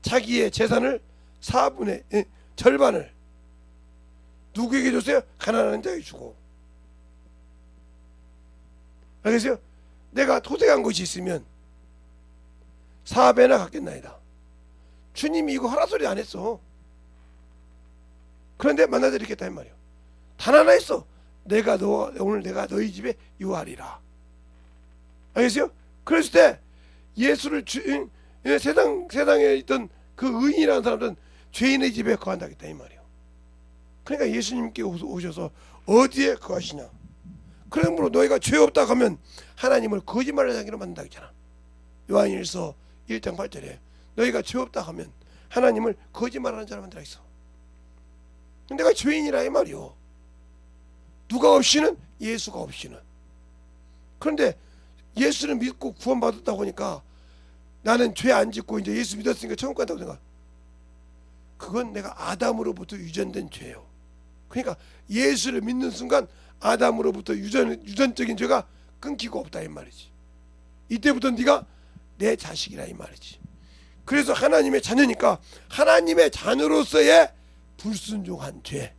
자기의 재산을 4분의 절반을 누구에게 줬어요? 가난한 자에게 주고. 알겠어요? 내가 토색한 것이 있으면 4배나 갚겠나이다. 주님이 이거 하라 소리 안 했어. 그런데 만나드리겠다 이 말이에요. 단 하나 했어. 오늘 내가 너희 집에 유하리라. 알겠어요? 그랬을 때 예수를 세상에 있던 그 의인이라는 사람들은 죄인의 집에 거한다겠다 이 말이에요. 그러니까 예수님께 오셔서 어디에 거하시냐. 그러므로 너희가 죄 없다 하면 하나님을 거짓말을 하기로 만든다 했잖아. 요한일서 1장 8절에 너희가 죄 없다 하면 하나님을 거짓말하는 자로 만들어 있어. 내가 죄인이라 이 말이요. 누가 없이는? 예수가 없이는. 그런데 예수를 믿고 구원받았다고 하니까 나는 죄 안 짓고 이제 예수 믿었으니까 천국 간다고 생각. 그건 내가 아담으로부터 유전된 죄예요. 그러니까 예수를 믿는 순간 아담으로부터 유전적인 죄가 끊기고 없다 이 말이지. 이때부터 네가 내 자식이라 이 말이지. 그래서 하나님의 자녀니까 하나님의 자녀로서의 불순종한 죄,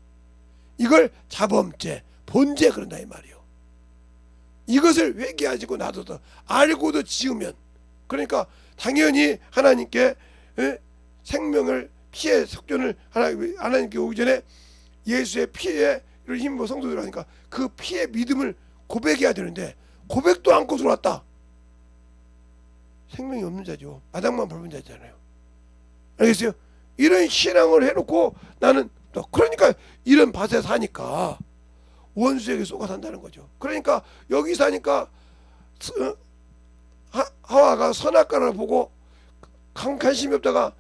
이걸 자범죄, 본죄 그런다 이 말이요. 이것을 회개하지고 놔둬도 알고도 지으면, 그러니까 당연히 하나님께 생명을 피의 속전을 하나님께 오기 전에 예수의 피를 힘입어 성도들 하니까 그 피의 믿음을 고백해야 되는데 고백도 않고 들어왔다. 생명이 없는 자죠. 마당만 밟은 자잖아요. 알겠어요? 이런 신앙을 해놓고 나는 또 그러니까 이런 밭에 사니까 원수에게 쏘가 산다는 거죠. 그러니까 여기 사니까 하와가 선악과를 보고 관심이 없다가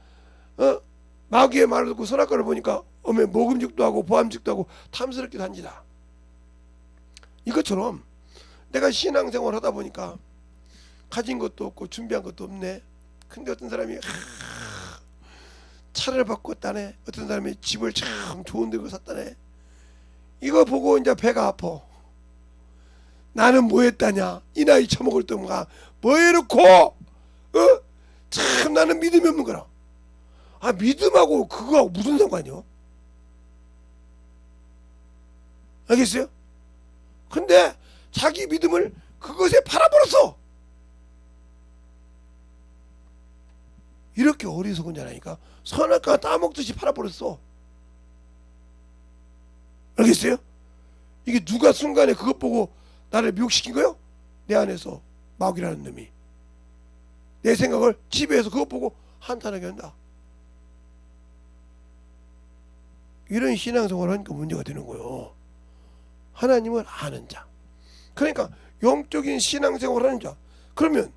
마귀의 말을 듣고 선악과를 보니까 먹음직도 하고 보암직도 하고 탐스럽게 단지다. 이것처럼 내가 신앙생활 하다 보니까 가진 것도 없고 준비한 것도 없네. 근데 어떤 사람이 차를 바꿨다네. 어떤 사람이 집을 참 좋은 데로 샀다네. 이거 보고 이제 배가 아파. 나는 뭐 했다냐. 이 나이 처먹을 동안 뭐 해놓고 참 나는 믿음이 없는 거라. 아, 믿음하고 그거하고 무슨 상관이요? 알겠어요? 근데 자기 믿음을 그것에 팔아버렸어. 이렇게 어리석은 자라니까. 선악과 따먹듯이 팔아버렸어. 알겠어요? 이게 누가 순간에 그것 보고 나를 미혹시킨 거요? 내 안에서 마귀라는 놈이 내 생각을 지배해서 그것 보고 한탄하게 한다. 이런 신앙생활을 하니까 문제가 되는 거예요. 하나님을 아는 자. 그러니까 영적인 신앙생활을 하는 자. 그러면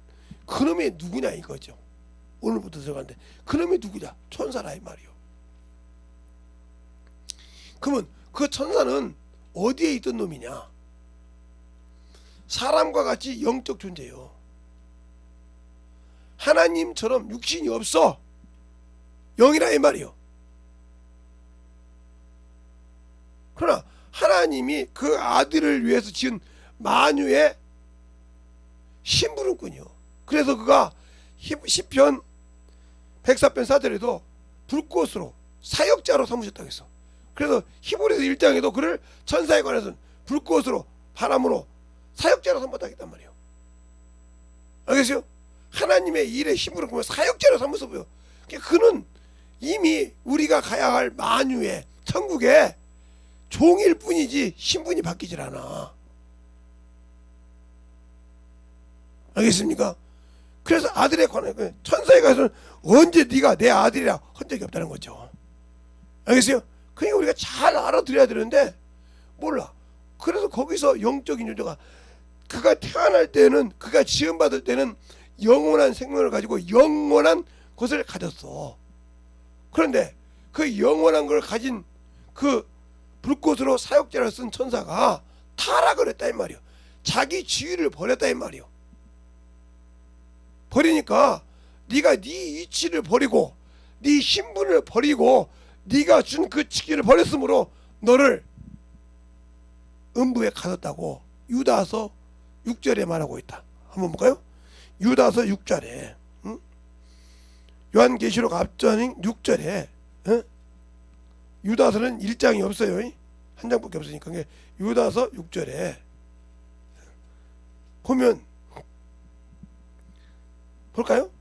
그놈이 누구냐 이거죠. 오늘부터 들어가는데 그놈이 누구냐? 천사라 이 말이요. 그러면 그 천사는 어디에 있던 놈이냐? 사람과 같이 영적 존재예요. 하나님처럼 육신이 없어. 영이라 이 말이요. 그러나 하나님이 그 아들을 위해서 지은 만유의 심부름꾼이요. 그래서 그가 시편 104편 4절에도 불꽃으로 사역자로 삼으셨다고 했어. 그래서 히브리서 1장에도 그를 천사에 관해서는 불꽃으로 바람으로 사역자로 삼았다 했단 말이에요. 알겠어요? 하나님의 일에 심부름꾼을 사역자로 삼아서 보여. 그는 이미 우리가 가야 할 만유의 천국에 종일 뿐이지 신분이 바뀌질 않아. 알겠습니까? 그래서 아들에 관해 천사에 가서는 언제 네가 내 아들이라 한 적이 없다는 거죠. 알겠어요? 그러니까 우리가 잘 알아들어야 되는데 몰라. 그래서 거기서 영적인 존재가 그가 태어날 때는 그가 지음받을 때는 영원한 생명을 가지고 영원한 것을 가졌어. 그런데 그 영원한 걸 가진 그 불꽃으로 사역자를 쓴 천사가 타락을 했다 이 말이요. 자기 지위를 버렸다 이 말이요. 버리니까 네가 네 이치를 버리고 네 신분을 버리고 네가 준 그 직위를 버렸으므로 너를 음부에 가뒀다고 유다서 6절에 말하고 있다. 한번 볼까요? 유다서 6절에 요한계시록 앞전인 6절에 유다서는 1장이 없어요. 한 장밖에 없으니까. 유다서 6절에 보면 볼까요?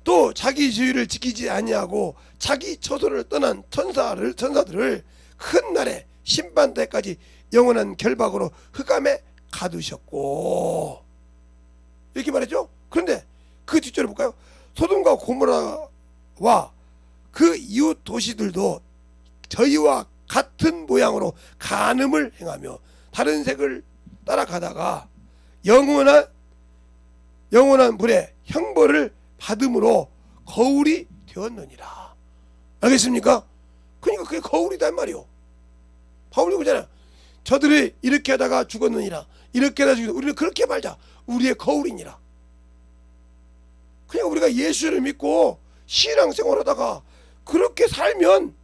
또 자기 지위를 지키지 아니하고 자기 처소를 떠난 천사들을 큰 날에 심판 때까지 영원한 결박으로 흑암에 가두셨고 이렇게 말했죠. 그런데 그 뒷절을 볼까요? 소돔과 고모라와 그 이웃 도시들도 저희와 같은 모양으로 간음을 행하며 다른 색을 따라가다가 영원한 불의 형벌을 받음으로 거울이 되었느니라. 알겠습니까? 그러니까 그게 거울이단 말이요. 바울이 그러잖아. 저들이 이렇게 하다가 죽었느니라. 이렇게 하다가 죽었느니라. 우리는 그렇게 말자. 우리의 거울이니라. 그냥 우리가 예수를 믿고 신앙생활하다가 그렇게 살면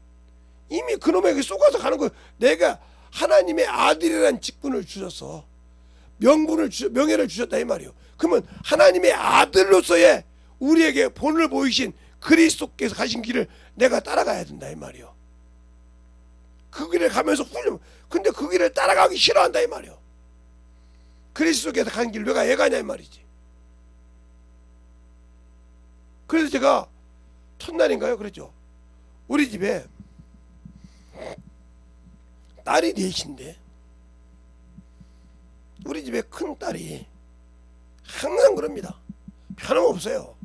이미 그놈에게 쏘가서 가는 거예요. 내가 하나님의 아들이라는 직분을 주셨어. 명예를 주셨다 이 말이요. 그러면 하나님의 아들로서의 우리에게 본을 보이신 그리스도께서 가신 길을 내가 따라가야 된다 이 말이요. 그 길을 가면서 훌륭. 근데 그 길을 따라가기 싫어한다 이 말이요. 그리스도께서 간 길 내가 애가냐 이 말이지. 그래서 제가 첫날인가요? 그랬죠. 우리 집에 딸이 넷인데 우리 집에 큰 딸이 항상 그럽니다. 변함없어요.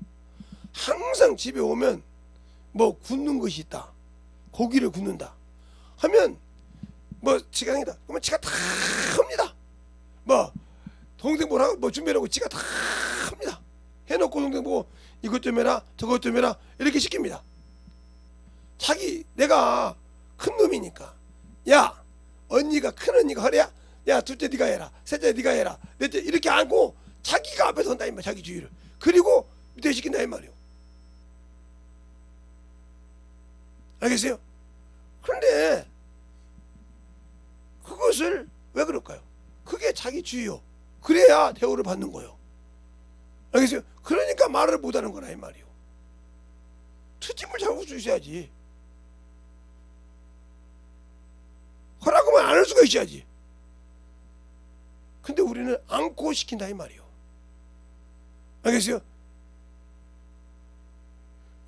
항상 집에 오면 뭐 굽는 것이 있다. 고기를 굽는다 하면 뭐 지강이다. 그러면 지가 다 합니다. 뭐 동생 뭐라고 뭐 준비하고 지가 다 합니다. 해놓고 동생 보고 이것 좀 해라 저것 좀 해라 이렇게 시킵니다. 자기 내가 큰 놈이니까 야 언니가 큰 언니가 하랴 야 둘째 네가 해라 셋째 네가 해라 넷째 이렇게 안고 자기가 앞에서 한다 이 말 자기 주의를 그리고 밑에 시킨다 이 말이요. 알겠어요? 그런데 그것을 왜 그럴까요? 그게 자기 주의요. 그래야 대우를 받는 거요. 알겠어요? 그러니까 말을 못하는 거라 이 말이요. 트집을 잡을 수 있어야지. 하라고만 안 할 수가 있어야지. 근데 우리는 안고 시킨다 이 말이요. 알겠어요?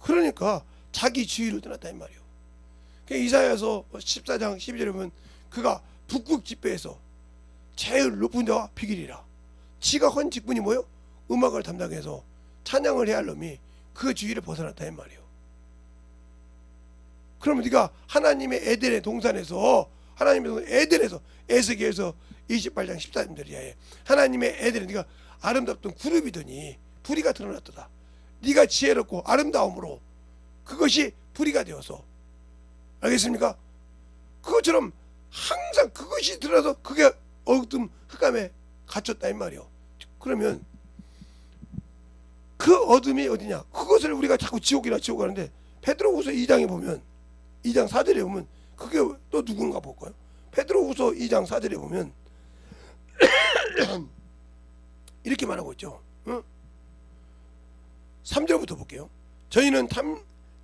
그러니까 자기 주의를 떠났다 이 말이요. 이사야서 14장 12절에 보면 그가 북극 집회에서 제일 높은 데와 비길이라. 지가 헌 직분이 뭐요? 음악을 담당해서 찬양을 해야 할 놈이 그 주의를 벗어났다 이 말이요. 그러면 네가 하나님의 에덴의 동산에서 하나님의 에덴에서 에스겔서 28장 14절이야. 하나님의 에덴에 네가 아름답던 그룹이더니 불의가 드러났도다. 네가 지혜롭고 아름다움으로 그것이 불의가 되어서 알겠습니까? 그것처럼 항상 그것이 드러나서 그게 어둠 흑암에 갇혔다 이 말이요. 그러면 그 어둠이 어디냐? 그것을 우리가 자꾸 지옥이라 지옥 하는데 베드로후서 2장에 보면 2장 4절에 보면 그게 또 누군가 볼까요? 베드로후서 2장 4절에 보면 이렇게 말하고 있죠. 3절부터 볼게요. 저희는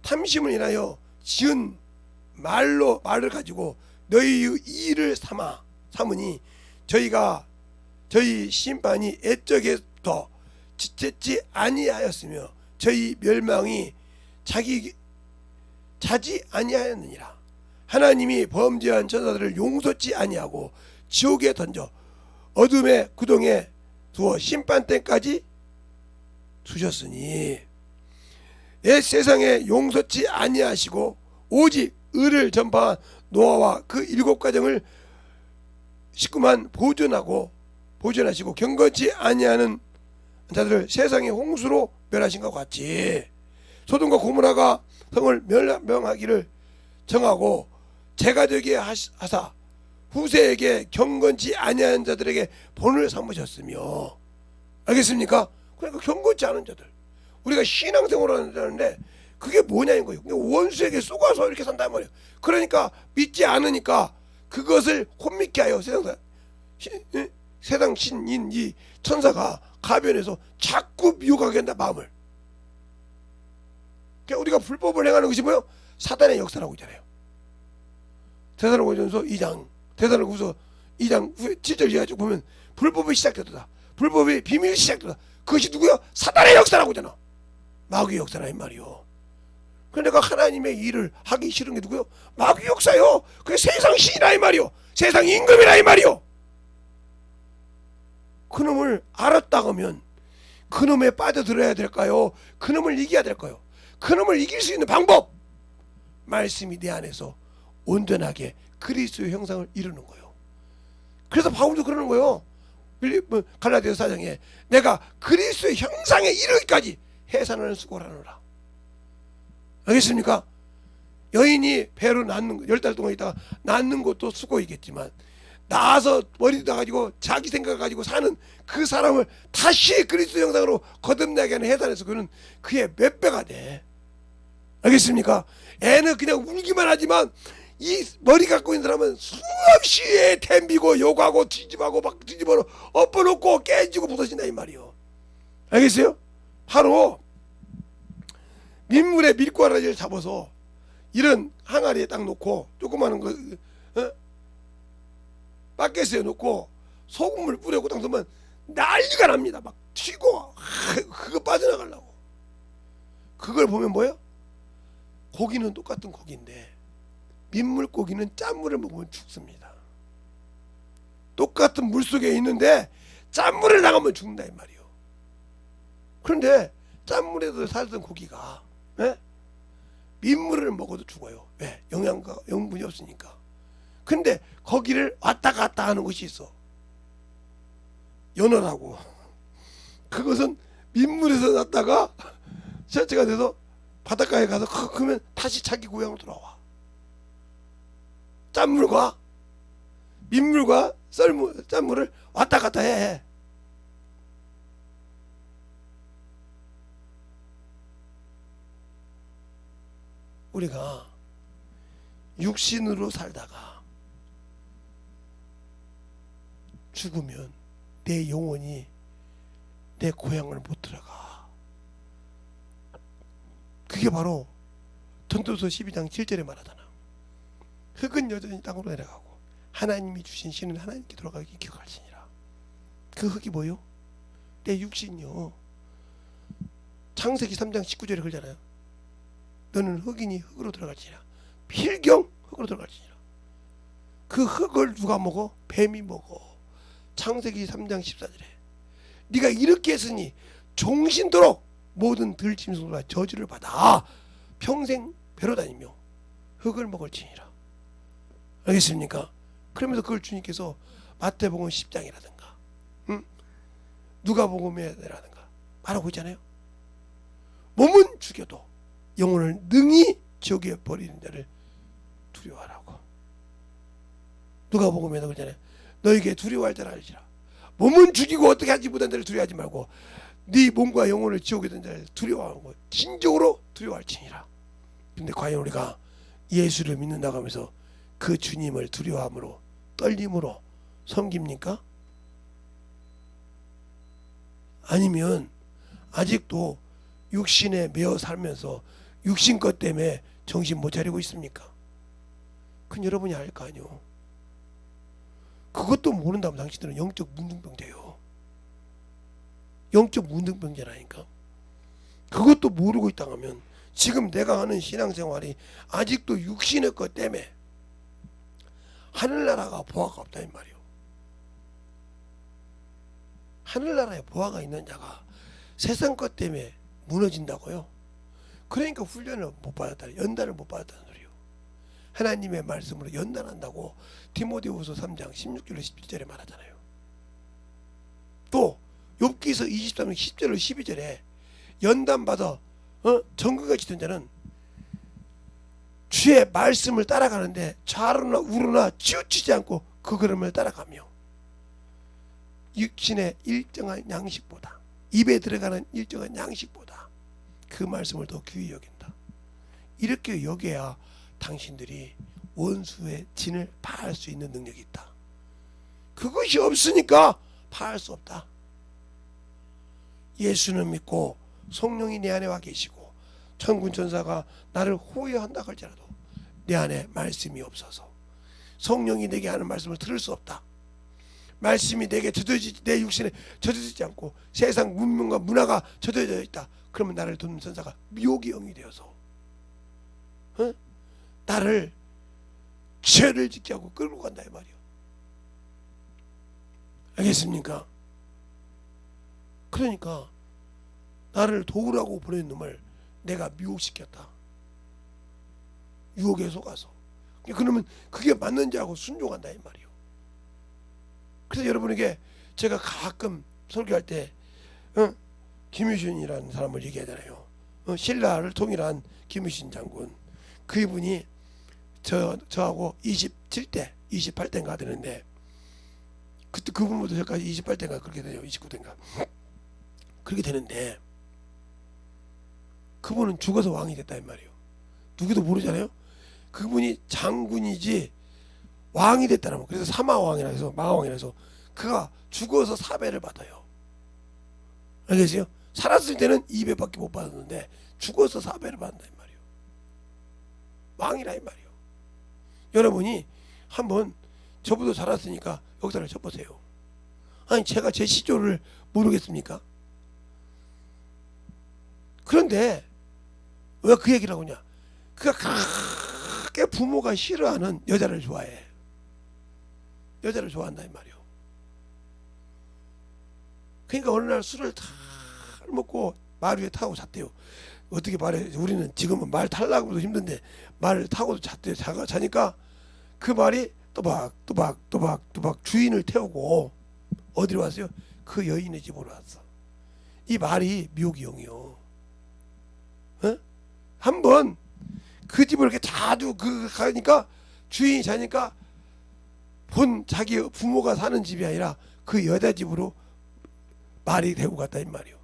탐심을 인하여 지은 말을 가지고 너희의 일을 삼으니 저희 심판이 애적에부터 지체지 아니하였으며 저희 멸망이 자지 아니하였느니라. 하나님이 범죄한 천사들을 용서치 아니하고 지옥에 던져 어둠의 구덩이에 두어 심판 때까지 두셨으니 옛 세상에 용서치 아니하시고 오직 의를 전파한 노아와 그 7가정을 식구만 보존하시고 경건치 아니하는 자들을 세상의 홍수로 멸하신 것 같이 소돔과 고모라가 성을 멸망하기를 정하고 재가 되게 하사 후세에게 경건치 아니하는 자들에게 본을 삼으셨으며. 알겠습니까? 그러니까 경건치 않은 자들, 우리가 신앙생활을 하는데 그게 뭐냐는 거예요. 원수에게 쏘가서 이렇게 산단 말이에요. 그러니까 믿지 않으니까 그것을 혼미케 하여 세상 신인 이 천사가 가변해서 자꾸 미혹하게 한다 마음을. 그러니까 우리가 불법을 행하는 것이 뭐예요? 사단의 역사라고 있잖아요. 데살로니가전서 2장 데살로니가후서 2장 7절 이하에 보면 불법이 시작되다. 불법의 비밀이 시작되다. 그것이 누구야? 사단의 역사라고 하잖아. 마귀의 역사라 이 말이요. 그러니까 하나님의 일을 하기 싫은 게 누구요? 마귀 역사요. 그게 세상 신이라 이 말이요. 세상 임금이라 이 말이요. 그놈을 알았다 하면 그놈에 빠져들어야 될까요? 그놈을 이겨야 될까요? 그놈을 이길 수 있는 방법, 말씀이 내 안에서 온전하게 그리스도의 형상을 이루는 거예요. 그래서 바울도 그러는 거예요. 갈라디아서 4장에 내가 그리스도의 형상에 이르기까지 해산하는 수고를 하노라. 알겠습니까? 여인이 배로 낳는 10달 동안 있다가 낳는 것도 수고이겠지만 낳아서 머리 나가지고 자기 생각 가지고 사는 그 사람을 다시 그리스도 형상으로 거듭나게 하는 해산에서 그는 그의 몇 배가 돼. 알겠습니까? 애는 그냥 울기만 하지만 이 머리 갖고 있는 사람은 수없이 댐비고 욕하고 뒤집하고 막 뒤집어 엎어놓고 깨지고 부서진다 이 말이요. 알겠어요? 바로 민물에 밀가루를 잡아서 이런 항아리에 딱 놓고 조그마한 거 바켓에 놓고 소금물 뿌리고 딱 놓으면 난리가 납니다. 막 튀고 그거 빠져나가려고. 그걸 보면 뭐예요? 고기는 똑같은 고기인데 민물고기는 짠물을 먹으면 죽습니다. 똑같은 물속에 있는데 짠물을 나가면 죽는다 이 말이요. 그런데 짠물에서 살던 고기가 예? 민물을 먹어도 죽어요. 왜? 영양가 영분이 없으니까. 근데 거기를 왔다 갔다 하는 것이 있어. 연어라고. 그것은 민물에서 났다가 지하체가 돼서 바닷가에 가서 그러면 다시 자기 고향으로 돌아와. 짠물과 민물과 짠물을 왔다 갔다 해. 우리가 육신으로 살다가 죽으면 내 영혼이 내 고향을 못 들어가. 그게 바로 전도서 12장 7절에 말하잖아. 흙은 여전히 땅으로 내려가고 하나님이 주신 신은 하나님께 돌아가기 기억할지니라. 그 흙이 뭐요? 내 육신이요. 창세기 3장 19절에 그러잖아요. 너는 흙이니 흙으로 들어갈지니라. 필경 흙으로 들어갈지니라. 그 흙을 누가 먹어? 뱀이 먹어. 창세기 3장 14절에 네가 이렇게 했으니 종신도록 모든 들짐승과 저주를 받아 평생 배로 다니며 흙을 먹을지니라. 알겠습니까? 그러면서 그걸 주님께서 마태복음 10장이라든가 누가복음에라든가 말하고 있잖아요. 몸은 죽여도 영혼을 능히 지옥에 버리는 자를 두려워하라고. 누가복음에도 그러잖아요. 너에게 두려워할 자를 알지라. 몸은 죽이고 어떻게 하지 못한 자를 두려워하지 말고 네 몸과 영혼을 지옥에 든 자를 두려워하고 진정으로 두려워할지니라. 근데 과연 우리가 예수를 믿는다고 하면서 그 주님을 두려워함으로 떨림으로 섬깁니까? 아니면 아직도 육신에 매어 살면서 육신 것 때문에 정신 못 차리고 있습니까? 그건 여러분이 알 거 아니요. 그것도 모른다면 당신들은 영적 문둥병자예요. 영적 문둥병자라니까. 그것도 모르고 있다 하면 지금 내가 하는 신앙생활이 아직도 육신의 것 때문에 하늘나라가 보화가 없다 이 말이요. 하늘나라에 보화가 있는 자가 세상 것 때문에 무너진다고요. 그러니까 훈련을 못 받았다, 연단을 못 받았다는 소리요. 하나님의 말씀으로 연단한다고 디모데후서 3장 16절로 17절에 말하잖아요. 또 욥기서 23장 10절로 12절에 연단받아 정금같이 된 자는 주의 말씀을 따라가는데 좌로나 우로나 치우치지 않고 그 걸음을 따라가며 육신의 일정한 양식보다 입에 들어가는 일정한 양식보다 그 말씀을 더 귀히 여긴다. 이렇게 여겨야 당신들이 원수의 진을 파할 수 있는 능력이 있다. 그것이 없으니까 파할 수 없다. 예수는 믿고 성령이 내 안에 와 계시고 천군 천사가 나를 호위한다 할지라도 내 안에 말씀이 없어서 성령이 내게 하는 말씀을 들을 수 없다. 말씀이 내게 젖어지지, 내 육신에 젖어지지 않고 세상 문명과 문화가 젖어져 있다. 그러면 나를 돕는 천사가 미혹의 영이 되어서 나를 죄를 짓게 하고 끌고 간다 이 말이요. 알겠습니까? 그러니까 나를 도우라고 보낸 놈을 내가 미혹시켰다. 유혹에 속아서. 그러면 그게 맞는지 하고 순종한다 이 말이요. 그래서 여러분에게 제가 가끔 설교할 때 김유신이라는 사람을 얘기하잖아요. 신라를 통일한 김유신 장군. 그분이 저하고 27대 28대인가 되는데 그때 그분부터 저까지 28대인가 그렇게 돼요. 29대인가 그렇게 되는데 그분은 죽어서 왕이 됐다 이 말이에요. 누구도 모르잖아요. 그분이 장군이지 왕이 됐다는. 그래서 사마왕이라 해서 마왕이라 해서 그가 죽어서 사배를 받아요. 알겠어요? 살았을 때는 2배밖에 못 받았는데 죽어서 사배를 받는다 이 말이에요. 왕이라 이 말이에요. 여러분이 한번 저보다 살았으니까 역사를 쳐보세요. 아니 제가 제 시조를 모르겠습니까? 그런데 왜 그 얘기를 하고냐? 그가 크게 부모가 싫어하는 여자를 좋아해. 여자를 좋아한다 이 말이요. 그러니까 어느 날 술을 다 술 먹고 말 위에 타고 잤대요. 어떻게 말해? 우리는 지금은 말 타려고도 힘든데 말을 타고도 잤대요. 자니까 그 말이 또박 주인을 태우고 어디로 왔어요? 그 여인의 집으로 왔어. 이 말이 미혹이용이요. 어? 한번 그 집을 이렇게 자주 가니까 주인이 자니까 본 자기 부모가 사는 집이 아니라 그 여자 집으로 말이 데리고 갔다 이 말이요.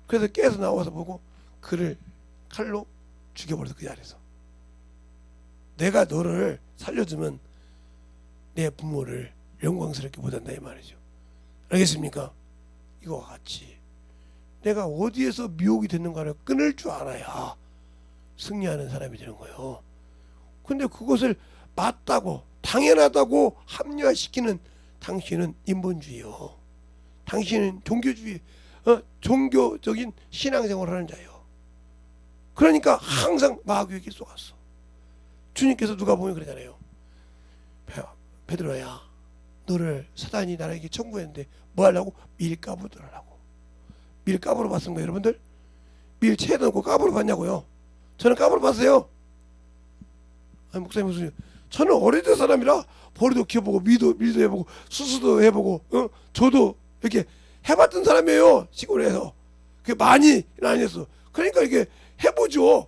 그래서 깨서 나와서 보고 그를 칼로 죽여버렸어. 그 자리에서. 내가 너를 살려주면 내 부모를 영광스럽게 못한다 이 말이죠. 알겠습니까? 이거와 같이 내가 어디에서 미혹이 됐는가를 끊을 줄 알아야 승리하는 사람이 되는 거예요. 근데 그것을 맞다고 당연하다고 합리화시키는 당신은 인본주의요. 당신은 종교주의, 종교적인 신앙생활을 하는 자예요. 그러니까 항상 마귀에게 속았어. 주님께서 누가 보면 그러잖아요. 베드로야, 너를 사단이 나에게 청구했는데 뭐 하려고? 밀가루 들으라고. 밀가루로 봤은 거예요, 여러분들? 밀 채에 넣고 가루로 봤냐고요? 저는 가루로 봤어요. 아니, 목사님 무슨? 저는 어린된 사람이라 보리도 키워보고 밀도 해보고 수수도 해보고 저도 이렇게 해봤던 사람이에요. 시골에서. 그게 많이는 아니었어. 그러니까 이게 해보죠.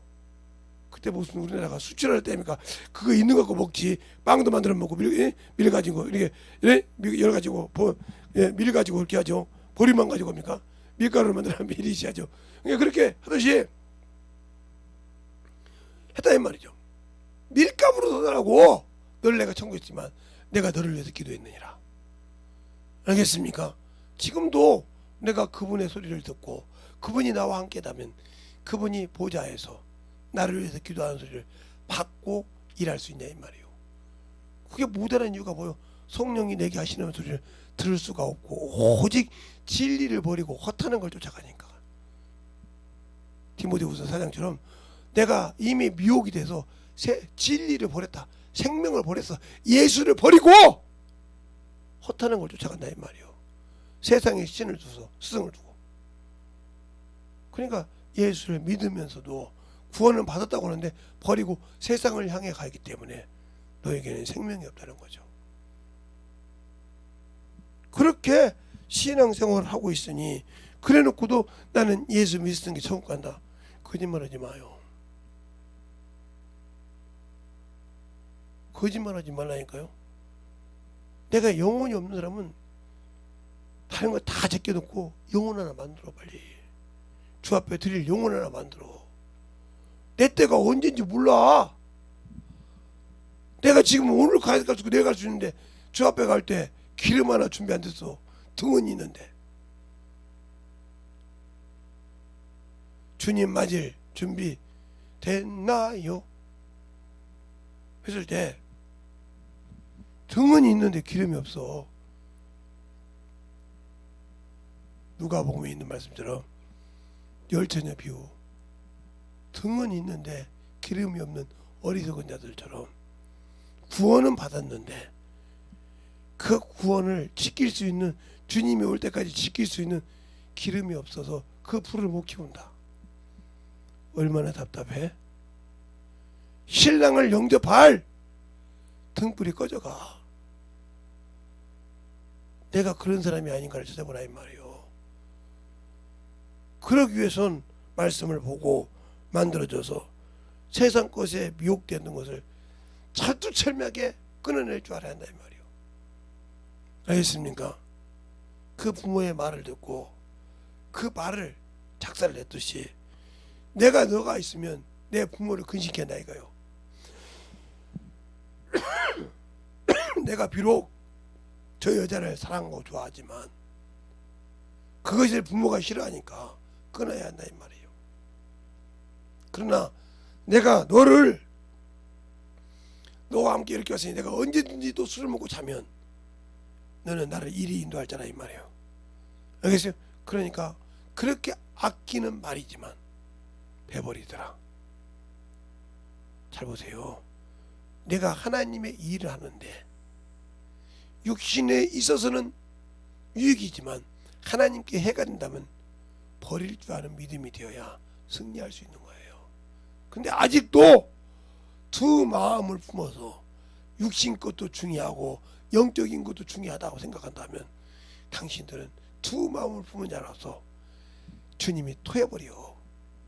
그때 무슨 우리나라가 수출할 때입니까? 그거 있는 거 갖고 먹지. 빵도 만들어 먹고 밀 가지고 이렇게 여러 가지고 밀 가지고 그렇게 하죠. 보리만 가지고 합니까? 밀가루를 만들어 밀이시 하죠. 그러니까 그렇게 하듯이 했다 이 말이죠. 밀가루로 하라고 너를 내가 청구했지만 내가 너를 위해서 기도했느니라. 알겠습니까? 지금도 내가 그분의 소리를 듣고 그분이 나와 함께다면 그분이 보좌에서 나를 위해서 기도하는 소리를 받고 일할 수 있냐 이 말이에요. 그게 못하는 이유가 뭐예요? 성령이 내게 하시는 소리를 들을 수가 없고 오직 진리를 버리고 헛하는 걸 쫓아가니까. 디모데후서 4장처럼 내가 이미 미혹이 돼서 진리를 버렸다. 생명을 버렸어. 예수를 버리고 헛하는 걸 쫓아간다 이 말이에요. 세상에 신을 두서 스승을 두고. 그러니까 예수를 믿으면서도 구원을 받았다고 하는데 버리고 세상을 향해 가기 때문에 너에게는 생명이 없다는 거죠. 그렇게 신앙생활을 하고 있으니 그래놓고도 나는 예수 믿는 게 천국 간다. 거짓말하지 마요. 거짓말하지 말라니까요. 내가 영혼이 없는 사람은 다른 거 다 제껴놓고 영혼 하나 만들어 빨리. 주 앞에 드릴 영혼 하나 만들어. 내 때가 언제인지 몰라. 내가 지금 오늘 갈 수 있고 내일 갈 수 있는데 주 앞에 갈 때 기름 하나 준비 안 됐어. 등원이 있는데. 주님 맞을 준비 됐나요? 했을 때 등원이 있는데 기름이 없어. 누가복음에 있는 말씀처럼 열처녀 비유. 등은 있는데 기름이 없는 어리석은 자들처럼 구원은 받았는데 그 구원을 지킬 수 있는, 주님이 올 때까지 지킬 수 있는 기름이 없어서 그 불을 못 키운다. 얼마나 답답해? 신랑을 영접할 등불이 꺼져가. 내가 그런 사람이 아닌가를 찾아보라 이 말이에요. 그러기 위해선 말씀을 보고 만들어줘서 세상 것에 미혹되는 것을 철두철미하게 끊어낼 줄 알아야 한다 이 말이에요. 알겠습니까? 그 부모의 말을 듣고 그 말을 작사를 냈듯이 내가 너가 있으면 내 부모를 근심케 한다 이거요. 내가 비록 저 여자를 사랑하고 좋아하지만 그것을 부모가 싫어하니까 끊어야 한다 이 말이에요. 그러나 내가 너를 너와 함께 이렇게 왔으니 내가 언제든지 또 술을 먹고 자면 너는 나를 이리 인도할 자라 이 말이에요. 알겠어요? 그러니까 그렇게 아끼는 말이지만 배버리더라. 잘 보세요. 내가 하나님의 일을 하는데 육신에 있어서는 유익이지만 하나님께 해가 된다면 버릴 줄 아는 믿음이 되어야 승리할 수 있는 거예요. 근데 아직도 두 마음을 품어서 육신 것도 중요하고 영적인 것도 중요하다고 생각한다면 당신들은 두 마음을 품은 자라서 주님이 토해버려.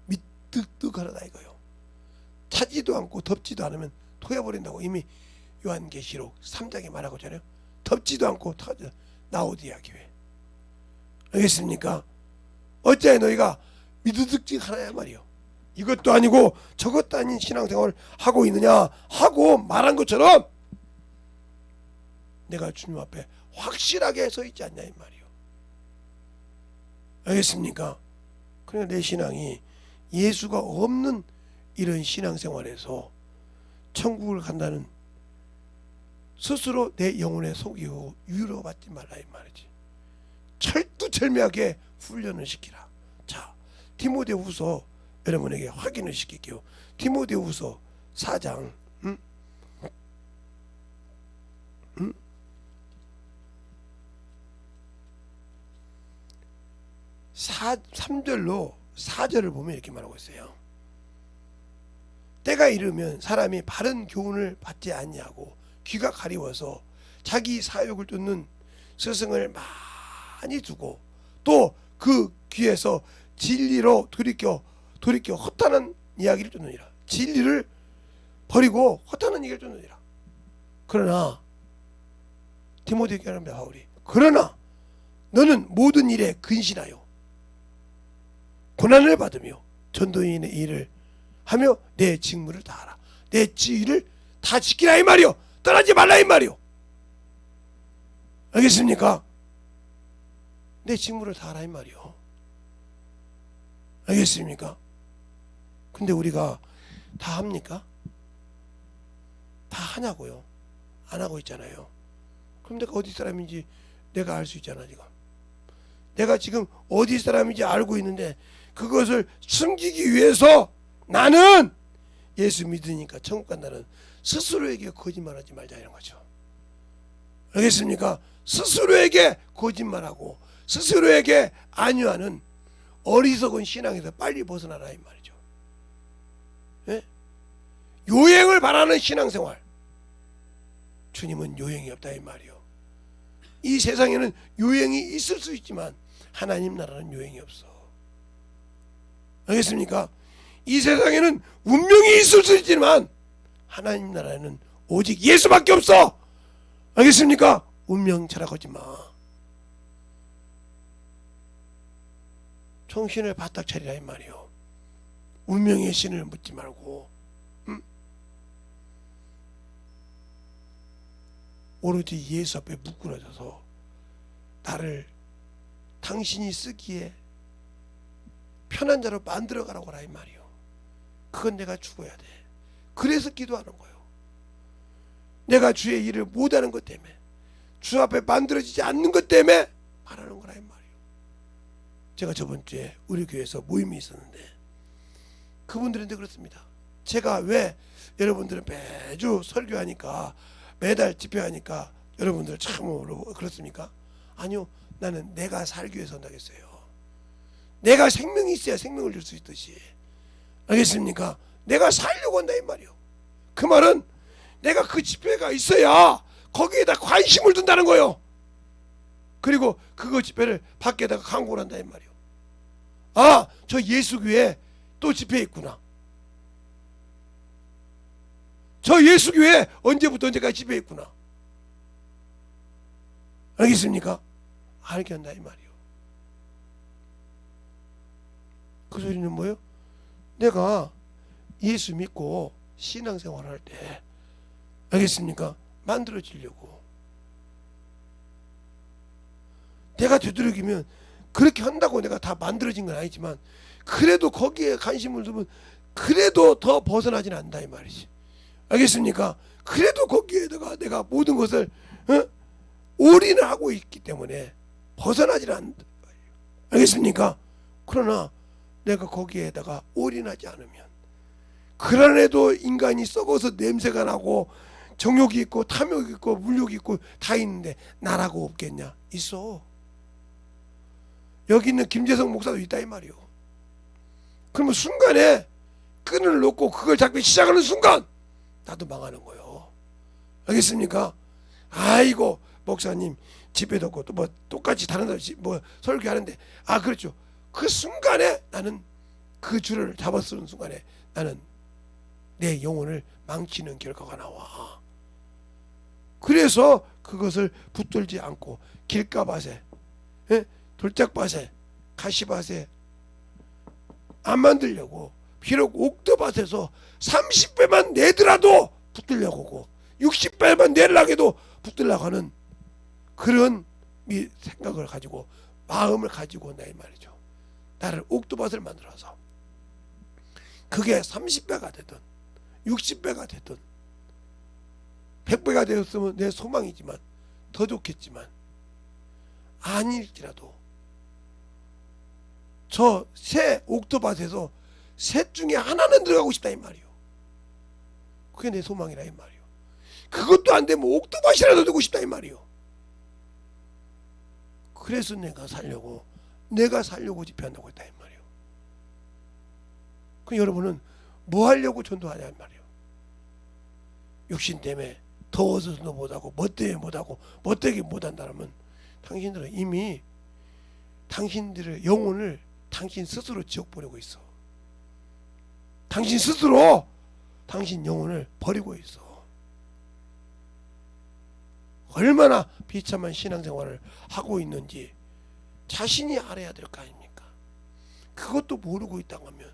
미뜩뜩하다 이거요. 차지도 않고 덮지도 않으면 토해버린다고 이미 요한계시록 3장에 말하고 있잖아요. 덮지도 않고 라오디아 교회. 알겠습니까? 어째 너희가 미드득직 하나야 말이요. 이것도 아니고 저것도 아닌 신앙생활을 하고 있느냐 하고 말한 것처럼 내가 주님 앞에 확실하게 서 있지 않냐 이 말이요. 알겠습니까? 그러니까 내 신앙이 예수가 없는 이런 신앙생활에서 천국을 간다는 스스로 내 영혼에 속이고 위로받지 말라 이 말이지. 철두철미하게 훈련을 시키라. 자, 디모데후서 여러분에게 확인을 시킬게요. 디모데후서 4장 3절로 4절을 보면 이렇게 말하고 있어요. 때가 이르면 사람이 바른 교훈을 받지 아니하고 귀가 가리워서 자기 사욕을 쫓는 스승을 많이 두고 또 그 귀에서 진리로 돌이켜 허탄한 이야기를 쫓느니라. 진리를 버리고 허탄한 얘기를 쫓느니라. 그러나 디모데에게 말합니다. 바울이 그러나 너는 모든 일에 근신하여 고난을 받으며 전도인의 일을 하며 내 직무를 다하라. 내 지위를 다 지키라 이 말이요. 떠나지 말라 이 말이요. 알겠습니까? 내 직무를 다하라 이 말이요. 알겠습니까? 근데 우리가 다 합니까? 다 하냐고요? 안 하고 있잖아요. 그럼 내가 어디 사람인지 내가 알 수 있잖아 지금. 내가 지금 어디 사람인지 알고 있는데 그것을 숨기기 위해서 나는 예수 믿으니까 천국 간다는 스스로에게 거짓말하지 말자 이런 거죠. 알겠습니까? 스스로에게 거짓말하고 스스로에게 안위하는 어리석은 신앙에서 빨리 벗어나라 이 말이죠. 예? 요행을 바라는 신앙생활. 주님은 요행이 없다 이 말이요. 이 세상에는 요행이 있을 수 있지만 하나님 나라는 요행이 없어. 알겠습니까? 이 세상에는 운명이 있을 수 있지만 하나님 나라에는 오직 예수밖에 없어. 알겠습니까? 운명 철학하지 마. 정신을 바짝 차리라 이 말이요. 운명의 신을 묻지 말고 오로지 예수 앞에 묻꾸러져서 나를 당신이 쓰기에 편한 자로 만들어가라고 하라 이 말이요. 그건 내가 죽어야 돼. 그래서 기도하는 거예요. 내가 주의 일을 못하는 것 때문에 주 앞에 만들어지지 않는 것 때문에 말하는 거라 이 말이요. 제가 저번 주에 우리 교회에서 모임이 있었는데 그분들한테 그렇습니다. 제가 왜 여러분들은 매주 설교하니까 매달 집회하니까 여러분들 참으로 그렇습니까? 아니요. 나는 내가 살기 위해서 한다겠어요. 내가 생명이 있어야 생명을 줄 수 있듯이. 알겠습니까? 내가 살려고 한다 이 말이요. 그 말은 내가 그 집회가 있어야 거기에다 관심을 둔다는 거예요. 그리고 그거 집회를 밖에다가 광고를 한다 이 말이요. 아, 저 예수교회 또 집회 있구나. 저 예수교회 언제부터 언제까지 집회 있구나. 알겠습니까? 알게 한다 이 말이요. 그 소리는 뭐예요? 내가 예수 믿고 신앙생활 할 때 알겠습니까? 만들어지려고 내가 되도록이면 그렇게 한다고 내가 다 만들어진 건 아니지만 그래도 거기에 관심을 두면 그래도 더 벗어나지는 않는다 이 말이지. 알겠습니까? 그래도 거기에다가 내가 모든 것을 올인을 하고 있기 때문에 벗어나지는 않는다. 알겠습니까? 그러나 내가 거기에다가 올인하지 않으면 그런에도 인간이 썩어서 냄새가 나고 정욕이 있고 탐욕이 있고 물욕이 있고 다 있는데 나라고 없겠냐? 있어. 여기 있는 김재성 목사도 있다 이 말이요. 그러면 순간에 끈을 놓고 그걸 잡기 시작하는 순간 나도 망하는 거예요. 알겠습니까? 아이고 목사님 집에도 없고 또 뭐 똑같이 다른 사람 뭐 설교하는데 그렇죠. 그 순간에 나는 그 줄을 잡아쓰는 순간에 나는 내 영혼을 망치는 결과가 나와. 그래서 그것을 붙들지 않고 길가밭에 돌짝밭에 가시밭에 안 만들려고 비록 옥토밭에서 30배만 내더라도 붙들려고 하고 60배만 내려고 해도 붙들려고 하는 그런 생각을 가지고 마음을 가지고 온다 이 말이죠. 나를 옥토밭을 만들어서 그게 30배가 되든 60배가 되든 100배가 되었으면 내 소망이지만 더 좋겠지만 아닐지라도 저 새 옥토밭에서 셋 중에 하나는 들어가고 싶다 이 말이요. 그게 내 소망이라 이 말이요. 그것도 안 되면 옥토밭이라도 되고 싶다 이 말이요. 그래서 내가 살려고 집회한다고 했다 이 말이요. 그 여러분은 뭐 하려고 전도하냐 이 말이요. 욕심 때문에 더워서도 못하고 뭐 때문에 못하고 뭐 때문에 못한다면 당신들은 이미 당신들의 영혼을 당신 스스로 지옥 보내고 있어. 당신 스스로 당신 영혼을 버리고 있어. 얼마나 비참한 신앙생활을 하고 있는지 자신이 알아야 될 거 아닙니까? 그것도 모르고 있다고 하면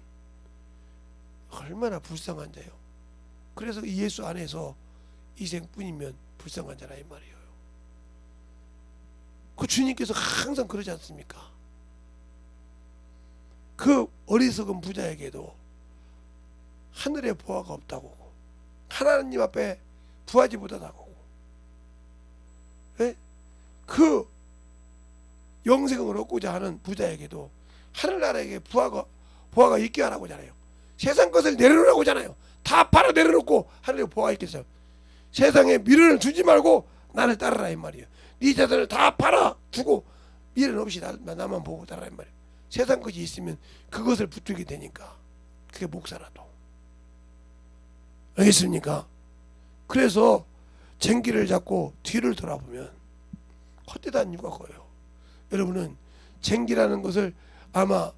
얼마나 불쌍한 자요. 그래서 예수 안에서 이생뿐이면 불쌍한 자라 이 말이에요. 그 주님께서 항상 그러지 않습니까? 그 어리석은 부자에게도 하늘에 보화가 없다고 하나님 앞에 부하지 못하다고 그 영생을 얻고자 하는 부자에게도 하늘나라에게 보화가 있게 하라고 하잖아요. 세상 것을 내려놓으라고 하잖아요. 다 팔아 내려놓고 하늘에 보화가 있게 해서 세상에 미련을 주지 말고 나를 따르라 이 말이에요. 네 자산을 다 팔아 주고 미련 없이 나만 보고 따르라 이 말이에요. 세상 것이 있으면 그것을 붙들게 되니까 그게 목사라도. 알겠습니까? 그래서 쟁기를 잡고 뒤를 돌아보면 헛되다는 이유가 그거예요. 여러분은 쟁기라는 것을 아마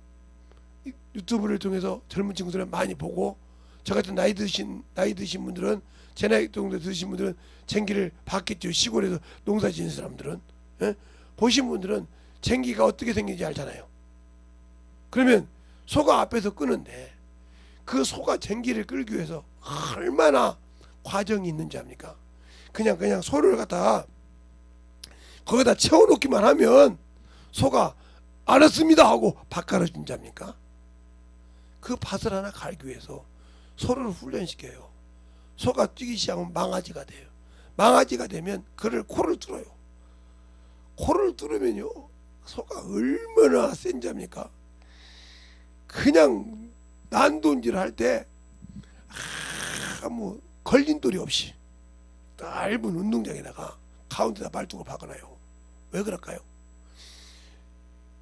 유튜브를 통해서 젊은 친구들은 많이 보고 저 같은 나이 드신 분들은 제 나이 정도 드신 분들은 쟁기를 봤겠죠. 시골에서 농사 지는 사람들은 보신 분들은 쟁기가 어떻게 생긴지 알잖아요. 그러면 소가 앞에서 끄는데 그 소가 쟁기를 끌기 위해서 얼마나 과정이 있는지 압니까? 그냥 소를 갖다 거기다 채워놓기만 하면 소가 알았습니다 하고 밥 갈아준 잡니까? 그 밭을 하나 갈기 위해서 소를 훈련시켜요. 소가 뛰기 시작하면 망아지가 돼요. 망아지가 되면 그를 코를 뚫어요. 코를 뚫으면요 소가 얼마나 센 잡니까? 그냥 난도질을 할 때 아무 걸림돌이 없이 넓은 운동장에다가 가운데다 발등을 박아놔요. 왜 그럴까요?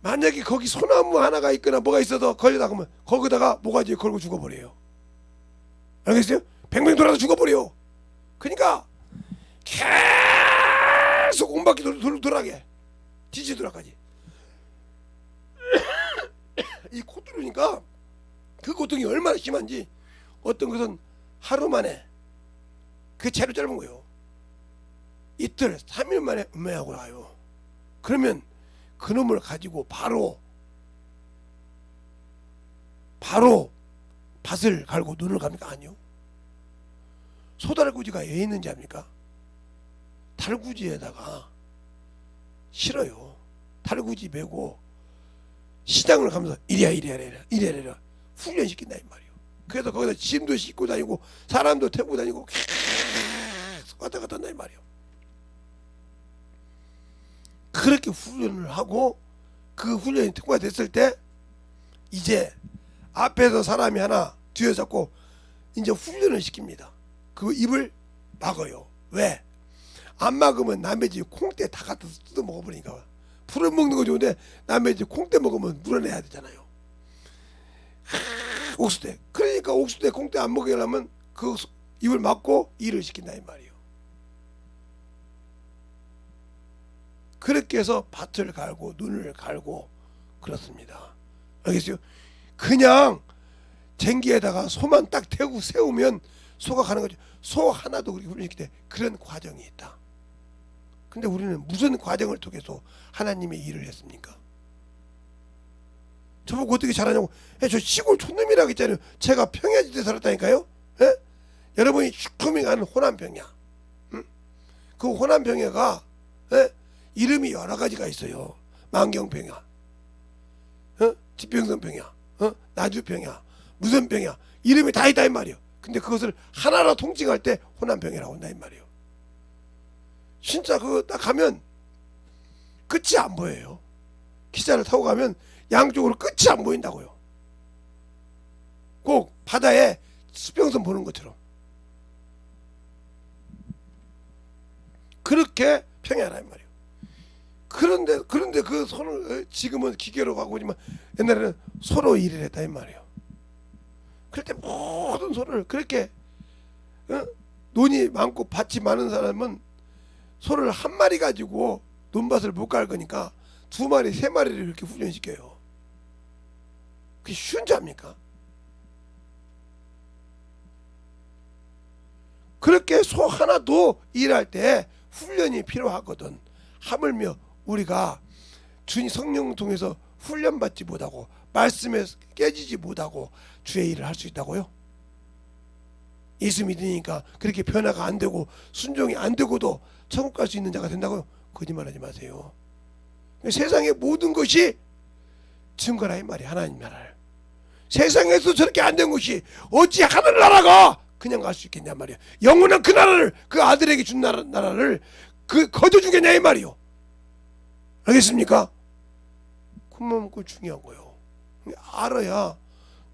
만약에 거기 소나무 하나가 있거나 뭐가 있어도 걸려다 그러면 거기다가 모가지에 걸고 죽어버려요. 알겠어요? 뱅뱅 돌아서 죽어버려요. 그러니까 계속 온 바퀴 돌아가게 지지 돌아가지. 이 코 뚫으니까 그 고통이 얼마나 심한지 어떤 것은 하루 만에 그 채로 짧은 거예요. 이틀 3일 만에 음매하고 나요. 그러면 그놈을 가지고 바로 밭을 갈고 눈을 갑니까? 아니요. 소달구지가 왜 있는지 압니까? 달구지에다가 실어요. 달구지 메고 시장을 가면서 이래라 훈련시킨다 이 말이에요. 그래서 거기다 짐도 싣고 다니고 사람도 태우고 다니고 계속 왔다 갔다 한다 이 말이에요. 그렇게 훈련을 하고 그 훈련이 통과됐을 때 이제 앞에서 사람이 하나 뒤에 잡고 이제 훈련을 시킵니다. 그 입을 막아요. 왜? 안 막으면 남의 집 콩대 다 갖다 뜯어 먹어버리니까 풀을 먹는 거 좋은데 남의 이제 콩대 먹으면 물어내야 되잖아요. 옥수대. 그러니까 옥수대 콩대 안 먹게 하려면 그 입을 막고 일을 시킨다 이 말이에요. 그렇게 해서 밭을 갈고 눈을 갈고 그렇습니다. 알겠어요? 그냥 쟁기에다가 소만 딱 대고 세우면 소가 가는 거죠. 소 하나도 그렇게 훈련시킬 때 그런 과정이 있다. 근데 우리는 무슨 과정을 통해서 하나님의 일을 했습니까? 저보고 어떻게 잘하냐고. 저 시골 촌놈이라고 했잖아요. 제가 평야지대에 살았다니까요. 에? 여러분이 슈크미 가는 호남평야. 응? 그 호남평야가 이름이 여러 가지가 있어요. 만경평야, 지평선평야, 나주평야, 무슨 평야, 이름이 다 있다 이 말이에요. 근데 그것을 하나로 통칭할 때 호남평야라고 한다 이 말이에요. 진짜 그거 딱 가면 끝이 안 보여요. 기차를 타고 가면 양쪽으로 끝이 안 보인다고요. 꼭 바다에 수평선 보는 것처럼. 그렇게 평야라 이 말이에요. 그런데 그 손을 지금은 기계로 가고 있지만 옛날에는 소로 일을 했다 이 말이에요. 그럴 때 모든 소를 그렇게 논이 많고 밭이 많은 사람은 소를 한 마리 가지고 논밭을 못 갈 거니까 두 마리, 세 마리를 이렇게 훈련시켜요. 그게 쉬운 잡니까? 그렇게 소 하나도 일할 때 훈련이 필요하거든. 하물며 우리가 주님 성령 통해서 훈련받지 못하고 말씀에 깨지지 못하고 주의 일을 할 수 있다고요? 예수 믿으니까 그렇게 변화가 안 되고 순종이 안 되고도 천국 갈 수 있는 자가 된다고요? 거짓말하지 마세요. 세상의 모든 것이 증거라 이 말이야. 하나님 나라를. 세상에서 저렇게 안 된 것이 어찌 하늘나라가 그냥 갈 수 있겠냐 말이야. 영원한 그 나라를 그 아들에게 준 나라를 그 거둬주겠냐 이 말이요. 알겠습니까? 그만 그 중요한 거요. 알아야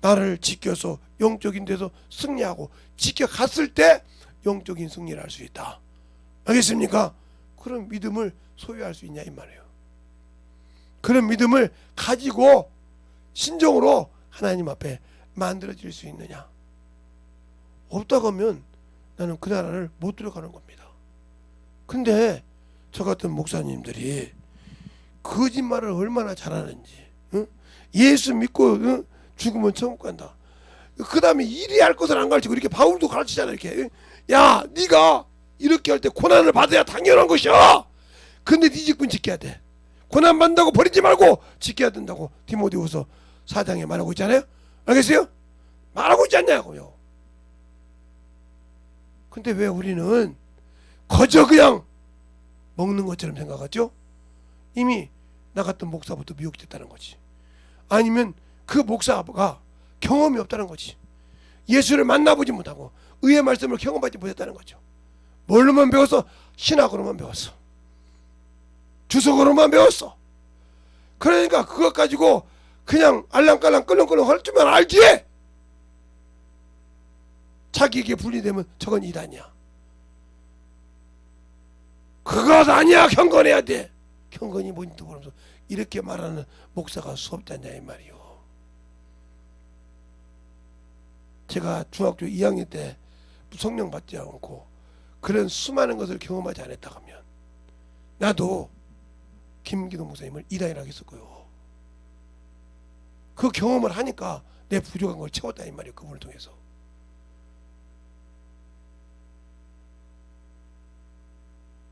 나를 지켜서 영적인 데서 승리하고 지켜갔을 때 영적인 승리를 할 수 있다. 알겠습니까? 그런 믿음을 소유할 수 있냐 이 말이에요. 그런 믿음을 가지고 신정으로 하나님 앞에 만들어질 수 있느냐. 없다고 하면 나는 그 나라를 못 들어가는 겁니다. 근데 저 같은 목사님들이 거짓말을 얼마나 잘하는지, 예수 믿고 죽으면 천국 간다. 그 다음에 이리 할 것을 안 가르치고 이렇게 바울도 가르치잖아. 이렇게 야 네가 이렇게 할 때 고난을 받아야 당연한 것이야. 근데 네 직분 지켜야 돼. 고난 받는다고 버리지 말고 지켜야 된다고 디모데후서 4장에 말하고 있잖아요. 알겠어요? 말하고 있지 않냐고요. 근데 왜 우리는 거저 그냥 먹는 것처럼 생각하죠? 이미 나 같은 목사부터 미혹됐다는 거지. 아니면 그 목사가 경험이 없다는 거지. 예수를 만나보지 못하고 의의 말씀을 경험하지 못했다는 거죠. 뭘로만 배웠어? 신학으로만 배웠어. 주석으로만 배웠어. 그러니까 그것 가지고 그냥 알랑깔랑 끌렁끌렁 할 줄만 알지. 자기에게 분리되면 저건 이단이야. 그것 아니야. 경건해야 돼. 경건이 뭔지도 모르면서 이렇게 말하는 목사가 수없지 않냐 이 말이요. 제가 중학교 2학년 때 성령 받지 않고 그런 수많은 것을 경험하지 않았다 하면 나도 김기동 목사님을 이단이라고 했을 거예요. 그 경험을 하니까 내 부족한 걸 채웠다 이 말이에요. 그분을 통해서.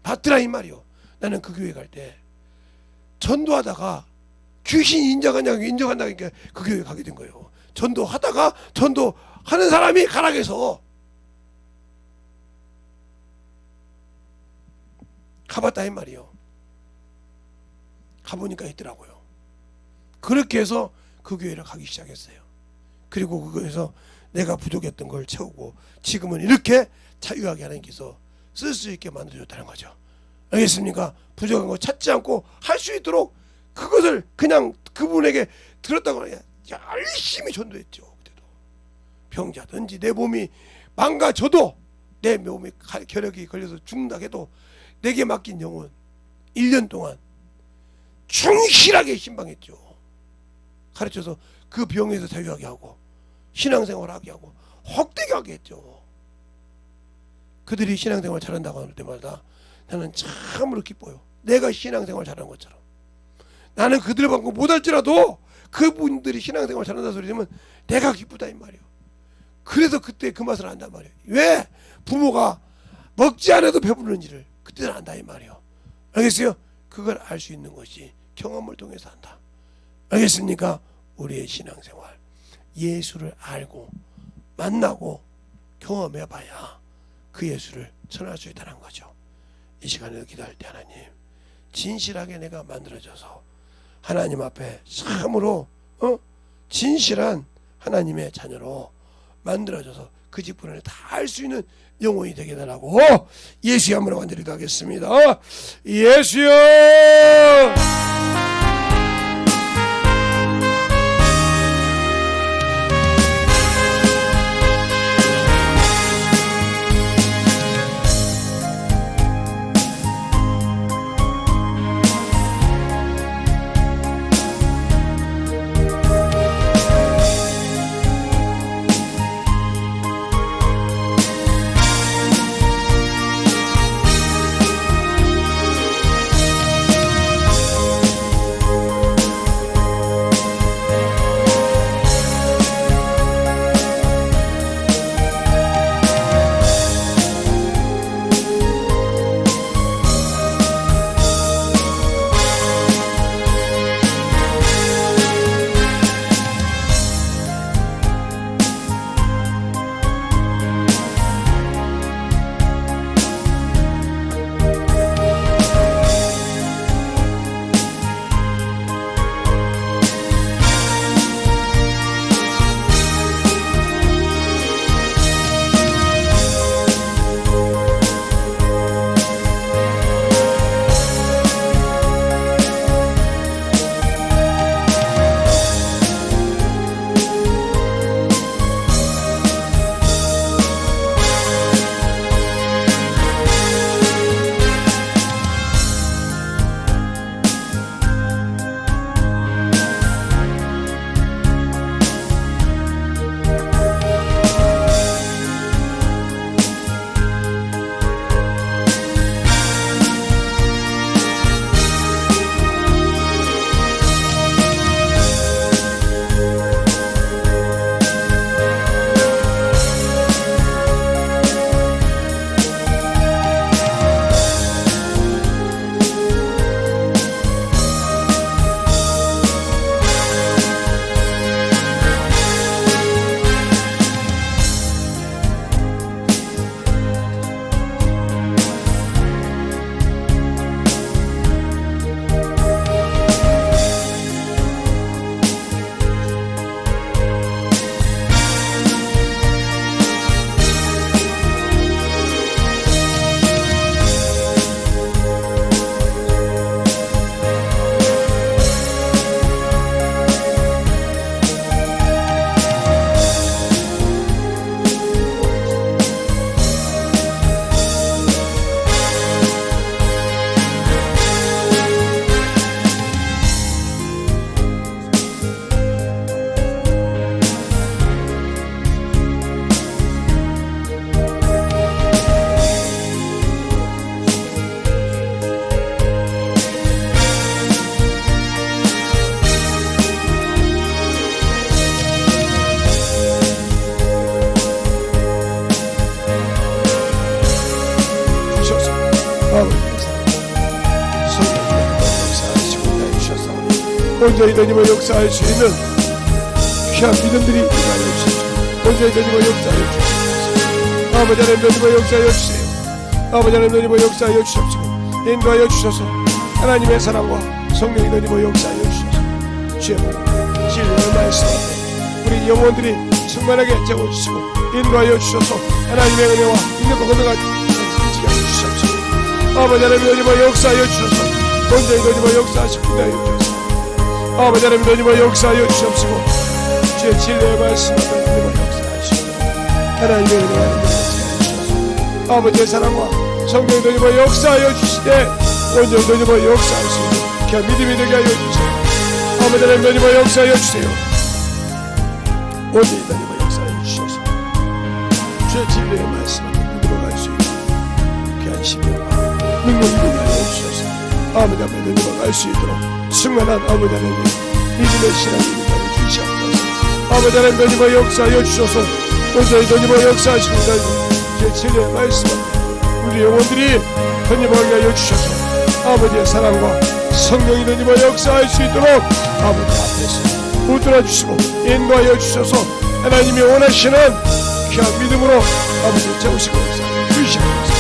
받더라 이 말이요. 나는 그 교회 갈 때 전도하다가 귀신이 인정한다니까 그 교회 가게 된 거예요. 전도하다가 전도하는 사람이 가락에서 가봤다 이 말이요. 가보니까 있더라고요. 그렇게 해서 그 교회를 가기 시작했어요. 그리고 그거에서 내가 부족했던 걸 채우고 지금은 이렇게 자유하게 하나님께서 쓸 수 있게 만들어줬다는 거죠. 알겠습니까? 부족한 거 찾지 않고 할 수 있도록 그것을 그냥 그분에게 들었다고 열심히 전도했죠. 그때도 병자든지 내 몸이 망가져도 내 몸에 혈액이 걸려서 죽는다 해도 내게 맡긴 영혼 1년 동안 충실하게 신방했죠. 가르쳐서 그 병에서 자유하게 하고 신앙생활하게 하고 헛되게 하게 했죠. 그들이 신앙생활 잘한다고 할 때마다 나는 참으로 기뻐요. 내가 신앙생활 잘하는 것처럼. 나는 그들만큼 못할지라도 그분들이 신앙생활 잘한다 소리 들으면 내가 기쁘다 이 말이에요. 그래서 그때 그 맛을 안단 말이에요. 왜? 부모가 먹지 않아도 배부르는 일을 그때는 안다 이 말이에요. 알겠어요? 그걸 알 수 있는 것이 경험을 통해서 한다. 알겠습니까? 우리의 신앙생활 예수를 알고 만나고 경험해봐야 그 예수를 전할 수 있다는 거죠. 이 시간에 기도할 때 하나님 진실하게 내가 만들어져서 하나님 앞에 참으로 진실한 하나님의 자녀로 만들어져서 그 직분을 다 할 수 있는 영혼이 되게 달라고 예수의 이름으로 간절히 기도하겠습니다. 예수여! 온전히 되님을 역사할 수 있는 귀한 믿음들이 임하여 주시옵소서. 온전히 되님을 역사하여 주시옵소서. 아버지 하나님 되님을 역사하여 주세요. 아버지 하나님 되님을 역사하여 주시옵소서. 인도하여 주셔서 하나님의 사랑과 성령이 되님을 역사하여 주셔서 주의 복음 진리의 말씀 앞에 우리 영혼들이 충만하게 채워주시고 인도하여 주셔서 하나님의 은혜와 능력과 권능을 지게 하여 주시옵소서. 아버지 하나님 되님을 역사하여 주셔서 온전히 되님을 역사하시고 인도하여 주셔서 아버지 하나님 되님을 역사하여 주시옵시고 주의 진리의 말씀 앞에 되님을 역사하시고 하나님의 은혜와 능력을 지게 하여 주셔서 아버지의 사랑과 성령의 되님을 역사하여 주시되 온전히 되님을 역사할 수 있는 귀한 믿음이 되게 하여 주세요. 아버지 하나님 너희와 역사하여 주세요. 온전히 너희와 역사하여 주셔서 주의 진리의 말씀 앞에 믿음으로 갈 수 있는 귀한 심령과 능력이 되게 하여 주셔서 아버지 앞에 너희와 갈 수 있도록 충만한 아버지 하나님 믿음의 신앙이 되게 하여 주시옵소서. 아버지 하나님 너희와 역사하여 주셔서 온전히 너희와 역사하시고 주의 진리의 말씀 앞에 우리 영혼들이 너희와 하여 주셔서 아버지의 사랑과 성령이 너희와 역사할 수 있도록 아버지 앞에서 붙들어 주시고 인도하여 주셔서 하나님이 원하시는 귀한 믿음으로 아버지 채우시고 역사하여 주시옵소서.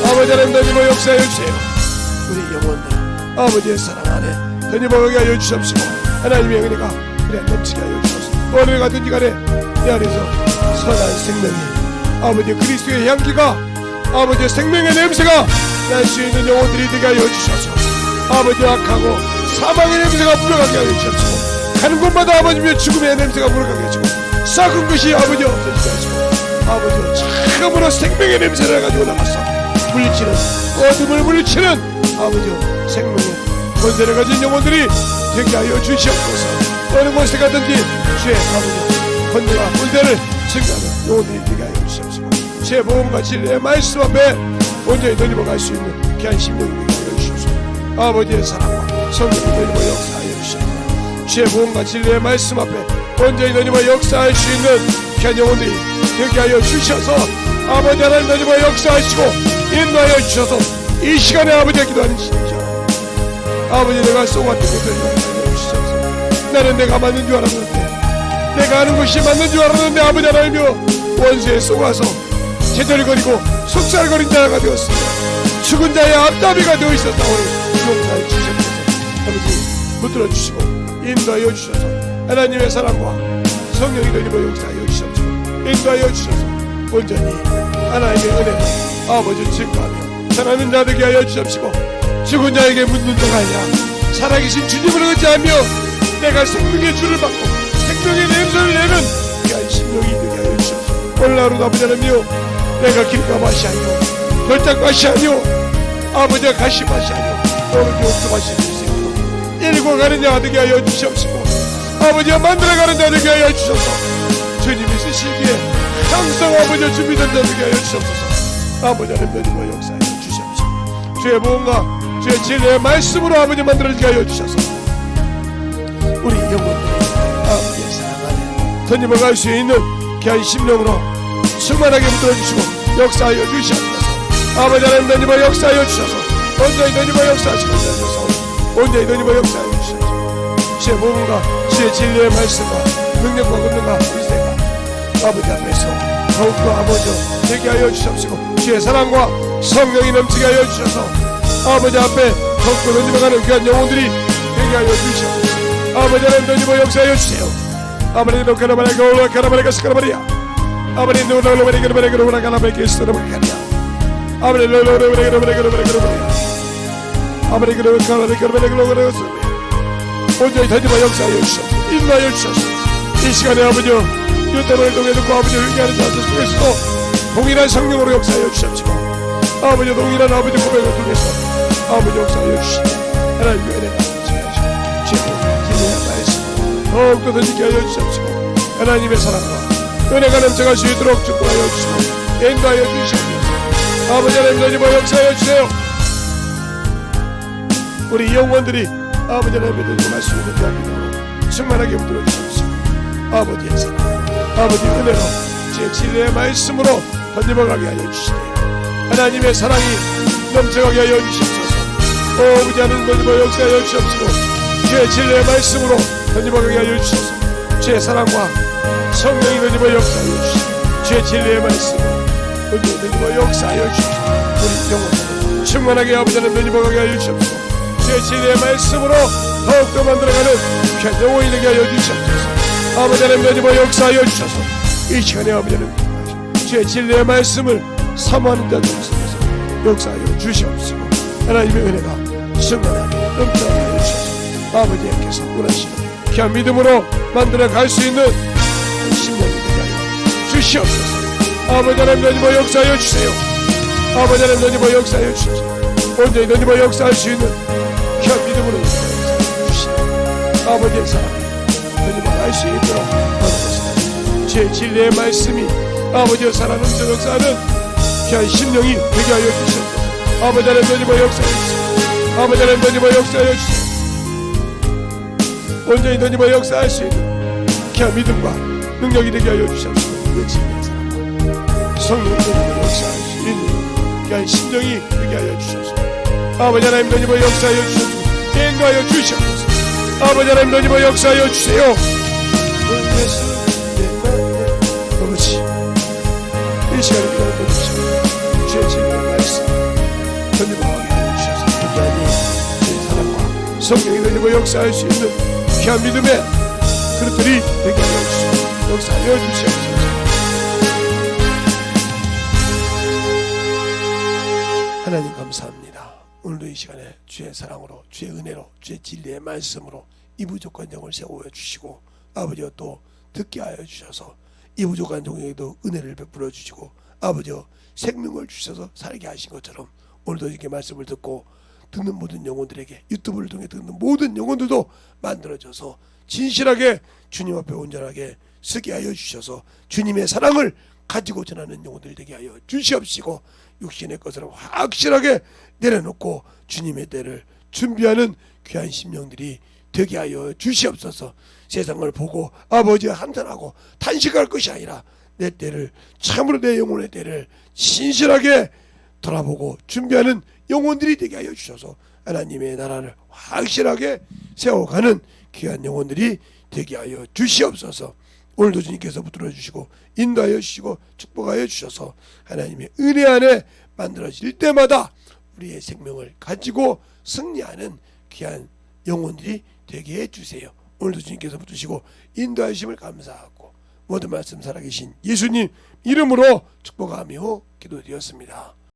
아버지 하나님 너희와 역사하여 주세요. 우리 영혼들 아버지의 사랑 안에 너희와 하여 주시옵시고 하나님의 은혜가 그래 넘치게 하여 주셔서 어느 가든지 간에 내 안에서 선한 생명이 아버지 그리스도의 향기가 아버지의 생명의 냄새가 날 수 있는 영혼들이 되게 하여 주셔서 아버지 악하고 사망의 냄새가 물러가게 하여 주시옵시고 가는 곳마다 아버지의 죽음의 냄새가 물러가게 하시고 썩은 것이 아버지 없어지게 하시고 아버지 참으로 생명의 냄새를 가지고 나가서 물리치는 어둠을 물리치는 아버지 생명의 권세를 가진 영혼들이 되게 하여 주시옵소서. 어느 곳에 가든지 주의 아버지 권세와 권세를 증가하는 영혼들이 되게 하여 주시옵시고 주의 보험과 진리의 말씀 앞에 온전히 너희와 갈 수 있는 귀한 심령이 되게 하여 주시옵소서. 아버지의 사랑과 성령이 너희와 역사하여 주시옵소서. 주의 보험과 진리의 말씀 앞에 온전히 너희와 역사할 수 있는 귀한 영혼들이 되게 하여 주셔서 아버지 하나님 너희와 역사하시고 인도하여 주셔서 이 시간에 아버지가 기도하는 시간이죠. 아버지 내가 속았던 것을 용서하여 주셔서 나는 내가 맞는 줄 알았는데 내가 하는 것이 맞는 줄 알았는데 아버지 하나님이여 원수에 속아서 제절거리고 속살거린 자가 되었습니다. 죽은 자의 앞다비가 되어 있었다오니 용서하여 주셔서 아버지 붙들어 주시고 인도하여 주셔서 하나님의 사랑과 성령이 너희와 역사하여 주셔서 인도하여 주셔서 온전히 하나님의 은혜로 아버지 증거하며 전하는 자 되게 하여 주옵시고 죽은 자에게 묻는 자가 아니라 살아계신 주님을 의지하며 내가 생명의 주를 받고 생명의 냄새를 내는 귀한 심령이 되게 하여 주옵소서. 오늘 하루도 아버지 하나님이여 내가 길가 맛이 아니오 별장 맛이 아니오 아버지가 가시 맛이 아니오 오른쪽 옥수 맛이 주시고 일고 가는 자 되게 하여 주시옵시고 아버지가 만들어가는 자 되게 하여 주셔서 주님이 쓰시기에 항상 아버지가 준비된 자 되게 하여 주시옵소서. 아버지 하나님 너희와 역사하여 주시옵소서. 주의 보험과 주의 진리의 말씀으로 아버지 만들어지게 하여 주셔서 우리 영혼들이 아버지의 사랑 안에 던짐을 갈 수 있는 귀한 심령으로 충만하게 붙들어주시고 역사하여 주시옵소서. 아버지 하나님 너희와 역사하여 주셔서 온전히 너희와 역사하시고 주셔서 온전히 너희와 역사하여 주셔서 주의 보험과 주의 진리의 말씀과 능력과 권능과 의세가 아버지 앞에서 더욱더 아버지 되게 하여 주시옵시고 주의 사랑과 성령이 넘치게 하여 주셔서 아버지 앞에 더욱더 너희와 가는 귀한 영혼들이 되게 하여 주시옵소서. 아버지 하나님 너희와 역사하여 주세요. 아버지 노카라바라가 올라카라바라가 스카라바리야 아버지 노라라바라가 올라카라바라가 스카라바리야 아버지 노라라바라가 아버지 그라바라가 온전히 너희와 역사하여 주셔서 인도하여 주셔서 이 시간에 아버지여 유태를 통해 듣고 아버지 회개하는 자들 속에서도 동일한 성령으로 역사하여 주시옵시고 아버지 동일한 아버지 고백을 통해서 아버지 역사하여 주시고 하나님의 은혜가 넘쳐나시고 최고 기도의 말씀 더욱더 던지게 하여 주시옵시고 하나님의 사랑과 은혜가 넘쳐갈 수 있도록 축복하여 주시고 인도하여 주시옵소서. 아버지 하나님 너희와 역사하여 주세요. 우리 영혼들이 아버지 하나님의 너희와 갈 수 있는 대한민국으로 충만하게 붙들어 주시옵시고 아버지의 사랑 아버지 은혜로 제 진리의 말씀으로 던져가게 하여 주시되 하나님의 사랑이 넘쳐가게 하여 주시옵소서. 아버지 하나님 너희와 역사하여 주시옵시고 주의 진리의 말씀으로 던져가게 하여 주셔서 주의 사랑과 성령이 너희와 역사하여 주시고 주의 진리의 말씀으로 너희와 역사하여 주시고 우리 영혼을 충만하게 아버지 하나님 너희와 가게 하여 주시옵소서. 주의 진리의 말씀으로 더욱더 만들어가는 귀한 영혼이 되게 하여 주시옵소서. 아버지 하나님 너희와 역사하여 주셔서 이 시간에 아버지 하나님 주의 진리의 말씀을 사모하는 자들 속에서 역사하여 주시옵시고 하나님의 은혜가 충만하게 넘쳐나게 하여 주셔서 아버지께서 원하시는 귀한 믿음으로 만들어 갈 수 있는 심령이 되게 하여 주시옵소서. 아버지 하나님 너희와 역사하여 주세요. 아버지 하나님 너희와 역사하여 주셔서 온전히 너희와 역사할 수 있는 귀한 믿음으로 아버지의 사랑을 하나님 알 수 있도록 하는 것이다. 주의 진리의 말씀이 아버지의 살아는 저 역사는 귀한 심령이 되게 하여 주시옵소서. 아버지 하나님 역사해 주시옵소서. 아버지 하나님 역사해 주시옵소서. 온전히 너님의 역사할 수 있는 귀한 믿음과 능력이 되게 하여 주시옵소서. 성령님의 역사할 수 있는 귀한 심령이 되게 하여 주시옵소서. 아버지 하나님 너님의 역사하여 주시옵소서. 인도하여 주시옵소서. 아버지 하나님 너님의 역사하여 주세요. 아버지 이 시간에 기도하여 주시옵소서. 주의 진리의 말씀 너님의 하여 주셔서 하나님 주의 사랑과 성령이 너님의 역사할 수 있는 귀한 믿음의 그릇들이 되게 하여 주시옵소서. 역사하여 주시옵소서. 하나님 감사합니다. 오늘도 이 시간에 주의 사랑으로 주의 은혜로 주의 진리의 말씀으로 이 부족한 영을 세워 주시고 아버지여 또 듣게 하여 주셔서 이 부족한 종에게도 은혜를 베풀어 주시고 아버지여 생명을 주셔서 살게 하신 것처럼 오늘도 이렇게 말씀을 듣고 듣는 모든 영혼들에게 유튜브를 통해 듣는 모든 영혼들도 만들어져서 진실하게 주님 앞에 온전하게 쓰게 하여 주셔서 주님의 사랑을 가지고 전하는 영혼들 되게 하여 주시옵시고 육신의 것을 확실하게 내려놓고 주님의 때를 준비하는 귀한 심령들이 되게 하여 주시옵소서. 세상을 보고 아버지와 한탄하고 탄식할 것이 아니라 내 때를 참으로 내 영혼의 때를 신실하게 돌아보고 준비하는 영혼들이 되게 하여 주셔서 하나님의 나라를 확실하게 세워가는 귀한 영혼들이 되게 하여 주시옵소서. 오늘도 주님께서 붙들어 주시고 인도하여 주시고 축복하여 주셔서 하나님의 은혜 안에 만들어질 때마다 우리의 생명을 가지고 승리하는 귀한 영혼들이 되게 해주세요. 오늘도 주님께서 붙드시고 인도하심을 감사하고 모든 말씀 살아계신 예수님 이름으로 축복하며 기도드렸습니다.